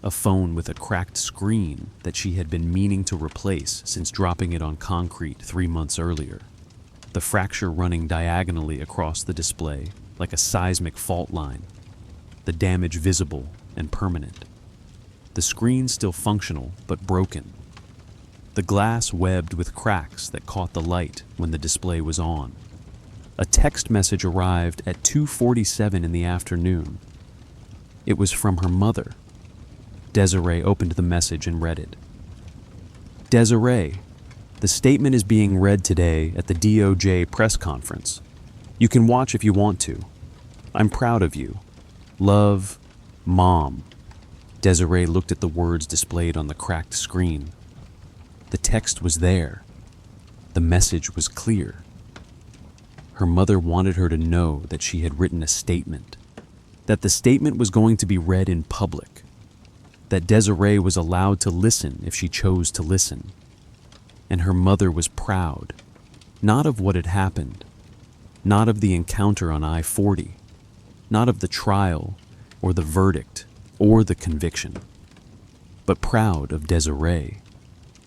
a phone with a cracked screen that she had been meaning to replace since dropping it on concrete 3 months earlier, the fracture running diagonally across the display like a seismic fault line, the damage visible and permanent. The screen still functional but broken, the glass webbed with cracks that caught the light when the display was on. A text message arrived at 2:47 in the afternoon. It was from her mother. Desiree opened the message and read it. Desiree, the statement is being read today at the DOJ press conference. You can watch if you want to. I'm proud of you. Love, Mom. Desiree looked at the words displayed on the cracked screen. The text was there. The message was clear. Her mother wanted her to know that she had written a statement, that the statement was going to be read in public, that Desiree was allowed to listen if she chose to listen. And her mother was proud, not of what had happened, not of the encounter on I-40, not of the trial or the verdict or the conviction, but proud of Desiree,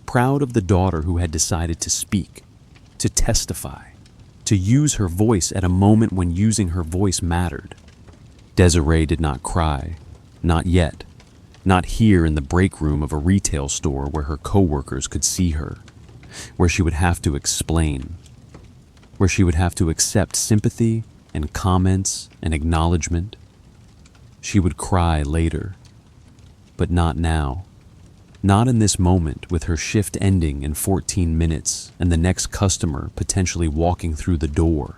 proud of the daughter who had decided to speak, to testify, to use her voice at a moment when using her voice mattered. Desiree did not cry, not yet, not here in the break room of a retail store where her coworkers could see her, where she would have to explain, where she would have to accept sympathy and comments and acknowledgement. She would cry later, but not now. Not in this moment with her shift ending in 14 minutes and the next customer potentially walking through the door.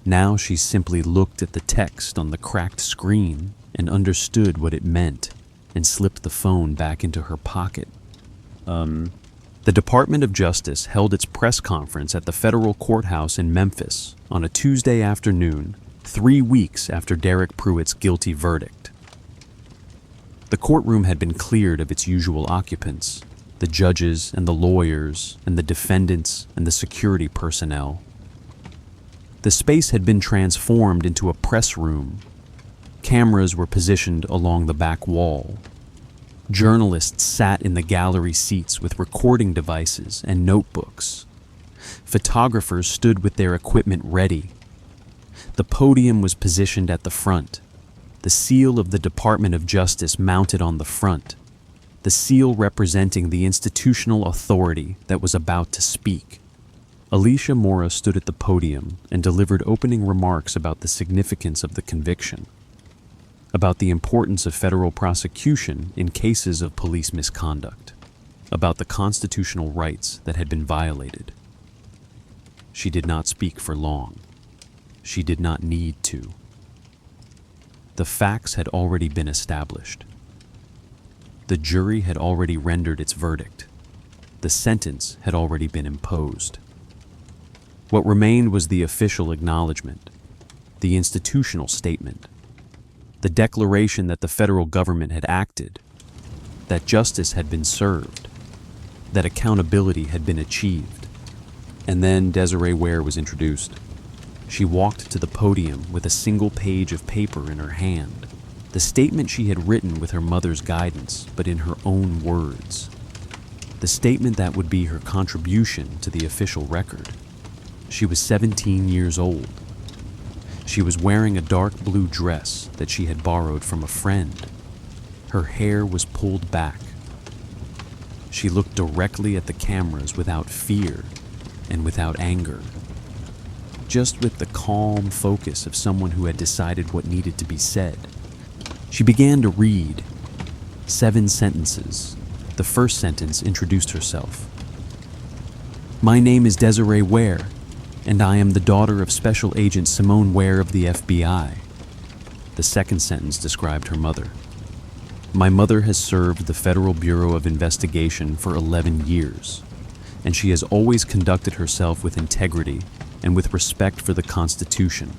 Now she simply looked at the text on the cracked screen and understood what it meant and slipped the phone back into her pocket. The Department of Justice held its press conference at the federal courthouse in Memphis on a Tuesday afternoon, 3 weeks after Derek Pruitt's guilty verdict. The courtroom had been cleared of its usual occupants, the judges and the lawyers and the defendants and the security personnel. The The space had been transformed into a press room. Cameras were positioned along the back wall. Journalists sat in the gallery seats with recording devices and notebooks. Photographers stood with their equipment ready. The podium was positioned at the front, the seal of the Department of Justice mounted on the front, the seal representing the institutional authority that was about to speak. Alicia Mora stood at the podium and delivered opening remarks about the significance of the conviction, about the importance of federal prosecution in cases of police misconduct, about the constitutional rights that had been violated. She did not speak for long. She did not need to. The facts had already been established. The jury had already rendered its verdict. The sentence had already been imposed. What remained was the official acknowledgement, the institutional statement, the declaration that the federal government had acted, that justice had been served, that accountability had been achieved. And then Desiree Ware was introduced. She walked to the podium with a single page of paper in her hand, the statement she had written with her mother's guidance, but in her own words. The statement that would be her contribution to the official record. She was 17 years old. She was wearing a dark blue dress that she had borrowed from a friend. Her hair was pulled back. She looked directly at the cameras without fear and without anger, just with the calm focus of someone who had decided what needed to be said. She began to read 7 sentences. The first sentence introduced herself. "My name is Desiree Ware, and I am the daughter of Special Agent Simone Ware of the FBI." The second sentence described her mother. "My mother has served the Federal Bureau of Investigation for 11 years, and she has always conducted herself with integrity and with respect for the Constitution."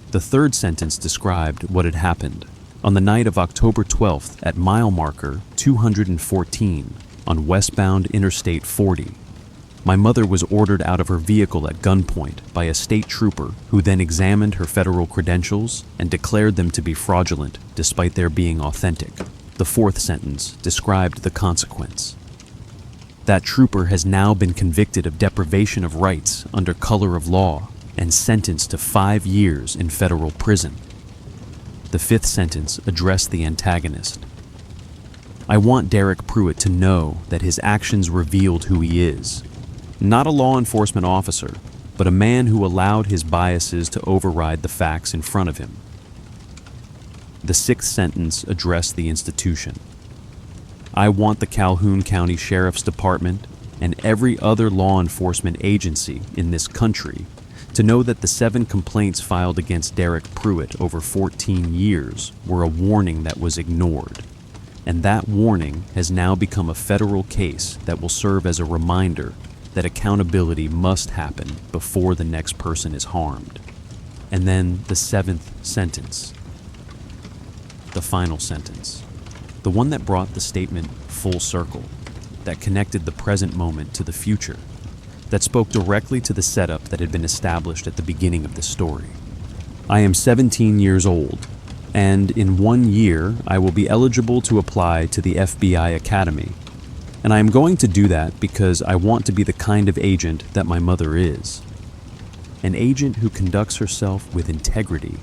The third sentence described what had happened. On the night of October 12th at mile marker 214 on westbound Interstate 40, my mother was ordered out of her vehicle at gunpoint by a state trooper who then examined her federal credentials and declared them to be fraudulent despite their being authentic. The fourth sentence described the consequence. That trooper has now been convicted of deprivation of rights under color of law and sentenced to 5 years in federal prison. The fifth sentence addressed the antagonist. "I want Derek Pruitt to know that his actions revealed who he is. Not a law enforcement officer, but a man who allowed his biases to override the facts in front of him." The sixth sentence addressed the institution. "I want the Calhoun County Sheriff's Department and every other law enforcement agency in this country to know that the 7 complaints filed against Derek Pruitt over 14 years were a warning that was ignored. And that warning has now become a federal case that will serve as a reminder that accountability must happen before the next person is harmed." And then the 7th sentence. The final sentence. The one that brought the statement full circle, that connected the present moment to the future, that spoke directly to the setup that had been established at the beginning of the story. "I am 17 years old, and in 1 year I will be eligible to apply to the FBI Academy. And I am going to do that because I want to be the kind of agent that my mother is. An agent who conducts herself with integrity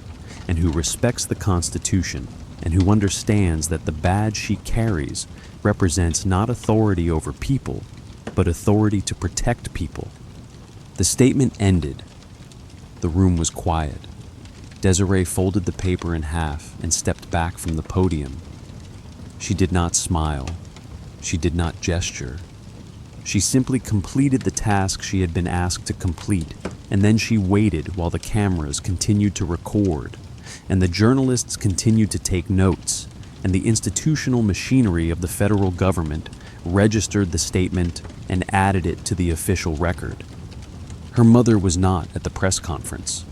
and who respects the Constitution and who understands that the badge she carries represents not authority over people, but authority to protect people." The statement ended. The room was quiet. Desiree folded the paper in half and stepped back from the podium. She did not smile. She did not gesture. She simply completed the task she had been asked to complete, and then she waited while the cameras continued to record, and the journalists continued to take notes, and the institutional machinery of the federal government registered the statement and added it to the official record. Her mother was not at the press conference.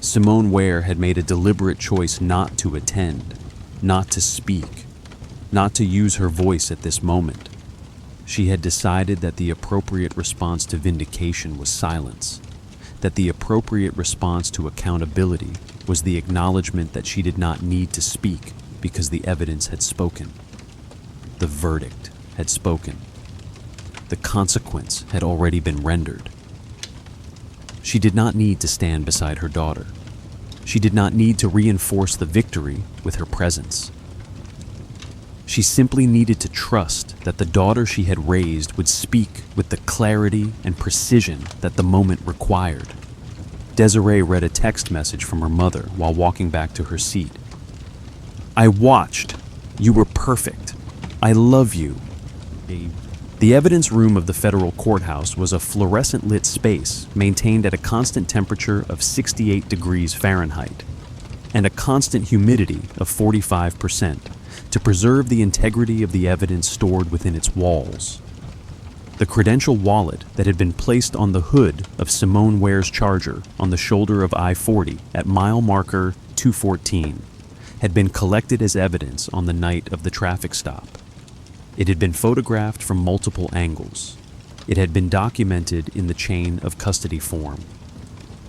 Simone Ware had made a deliberate choice not to attend, not to speak, not to use her voice at this moment. She had decided that the appropriate response to vindication was silence, that the appropriate response to accountability was the acknowledgement that she did not need to speak because the evidence had spoken. The verdict had spoken. The consequence had already been rendered. She did not need to stand beside her daughter. She did not need to reinforce the victory with her presence. She simply needed to trust that the daughter she had raised would speak with the clarity and precision that the moment required. Desiree read a text message from her mother while walking back to her seat. "I watched. You were perfect. I love you." The evidence room of the federal courthouse was a fluorescent-lit space maintained at a constant temperature of 68 degrees Fahrenheit and a constant humidity of 45% to preserve the integrity of the evidence stored within its walls. The Credential wallet that had been placed on the hood of Simone Ware's Charger on the shoulder of I-40 at mile marker 214 had been collected as evidence on the night of the traffic stop. It had been photographed from multiple angles. It had been documented in the chain of custody form.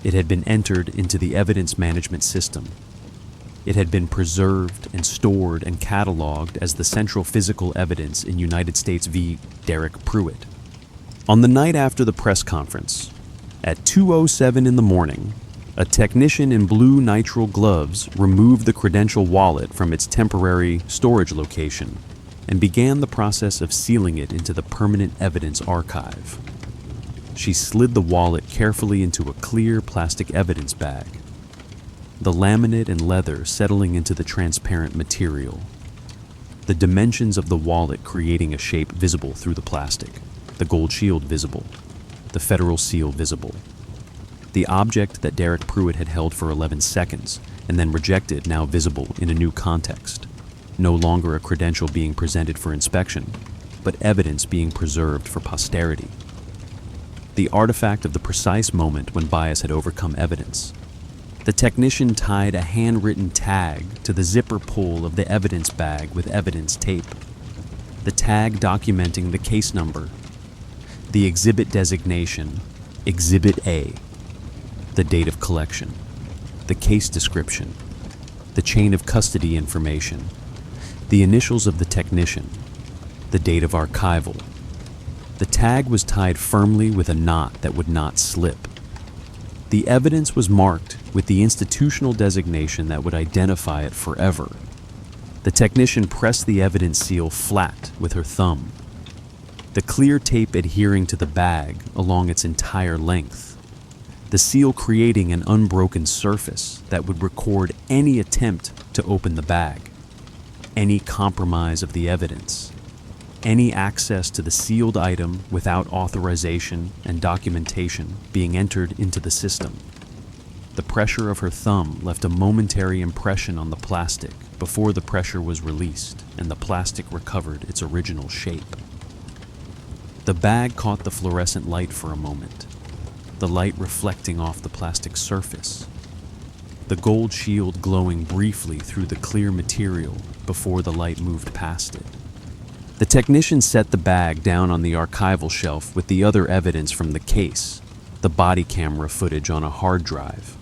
It had been entered into the evidence management system. It had been preserved and stored and cataloged as the central physical evidence in United States v. Derek Pruitt. On the night after the press conference, at 2:07 in the morning, a technician in blue nitrile gloves removed the Credential wallet from its temporary storage location and began the process of sealing it into the permanent evidence archive. She slid the wallet carefully into a clear plastic evidence bag, the laminate and leather settling into the transparent material, the dimensions of the wallet creating a shape visible through the plastic, the gold shield visible, the federal seal visible. The object that Derek Pruitt had held for 11 seconds and then rejected now visible in a new context. No longer a credential being presented for inspection, but evidence being preserved for posterity. The artifact of the precise moment when bias had overcome evidence. The technician tied a handwritten tag to the zipper pull of the evidence bag with evidence tape. The tag documenting the case number, the exhibit designation, Exhibit A, the date of collection, the case description, the chain of custody information, the initials of the technician, the date of archival. The tag was tied firmly with a knot that would not slip. The evidence was marked with the institutional designation that would identify it forever. The technician pressed the evidence seal flat with her thumb, the clear tape adhering to the bag along its entire length, the seal creating an unbroken surface that would record any attempt to open the bag, any compromise of the evidence, any access to the sealed item without authorization and documentation being entered into the system. The pressure of her thumb left a momentary impression on the plastic before the pressure was released and the plastic recovered its original shape. The bag caught the fluorescent light for a moment, the light reflecting off the plastic surface, the gold shield glowing briefly through the clear material before the light moved past it. The technician set the bag down on the archival shelf with the other evidence from the case, the body camera footage on a hard drive,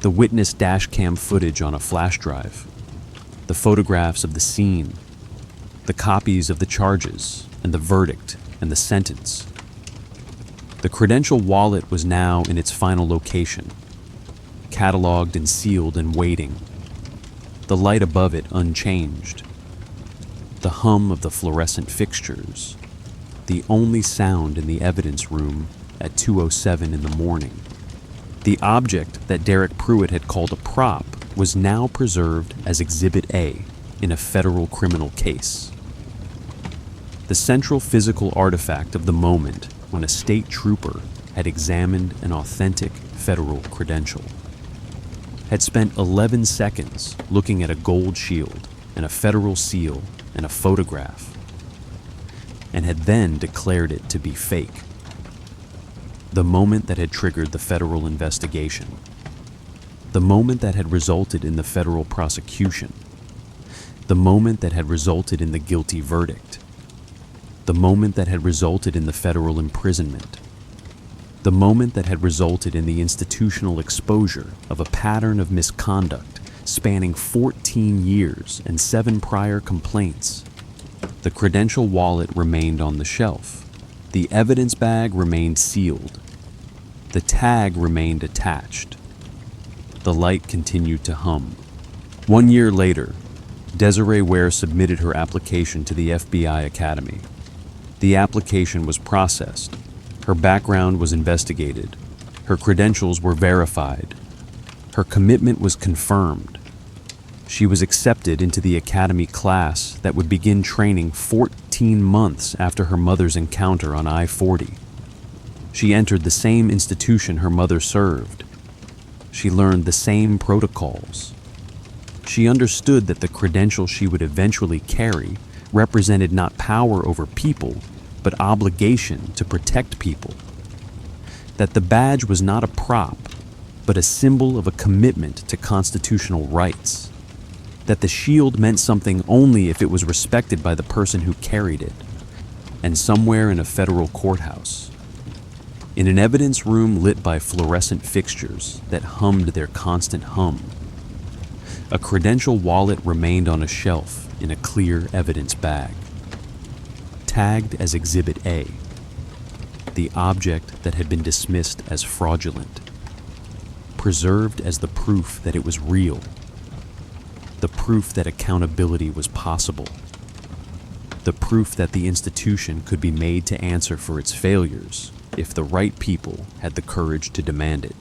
the witness dashcam footage on a flash drive, the photographs of the scene, the copies of the charges and the verdict and the sentence. The Credential wallet was now in its final location, cataloged and sealed and waiting, the light above it unchanged, the hum of the fluorescent fixtures, the only sound in the evidence room at 2:07 in the morning. The object that Derek Pruitt had called a prop was now preserved as Exhibit A in a federal criminal case. The central physical artifact of the moment when a state trooper had examined an authentic federal credential, had spent 11 seconds looking at a gold shield and a federal seal and a photograph, and had then declared it to be fake. The moment that had triggered the federal investigation, the moment that had resulted in the federal prosecution, the moment that had resulted in the guilty verdict, the moment that had resulted in the federal imprisonment, The moment that had resulted in the institutional exposure of a pattern of misconduct spanning 14 years and 7 prior complaints. The Credential wallet remained on the shelf. The evidence bag remained sealed. The tag remained attached. The light continued to hum. 1 year later, Desiree Ware submitted her application to the FBI Academy. The application was processed. Her background was investigated. Her credentials were verified. Her commitment was confirmed. She was accepted into the Academy class that would begin training 14 months after her mother's encounter on I-40. She entered the same institution her mother served. She learned the same protocols. She understood that the credential she would eventually carry represented not power over people, but obligation to protect people. That the badge was not a prop, but a symbol of a commitment to constitutional rights. That the shield meant something only if it was respected by the person who carried it. And somewhere in a federal courthouse, in an evidence room lit by fluorescent fixtures that hummed their constant hum, a Credential wallet remained on a shelf in a clear evidence bag, tagged as Exhibit A, the object that had been dismissed as fraudulent, preserved as the proof that it was real, the proof that accountability was possible, the proof that the institution could be made to answer for its failures if the right people had the courage to demand it.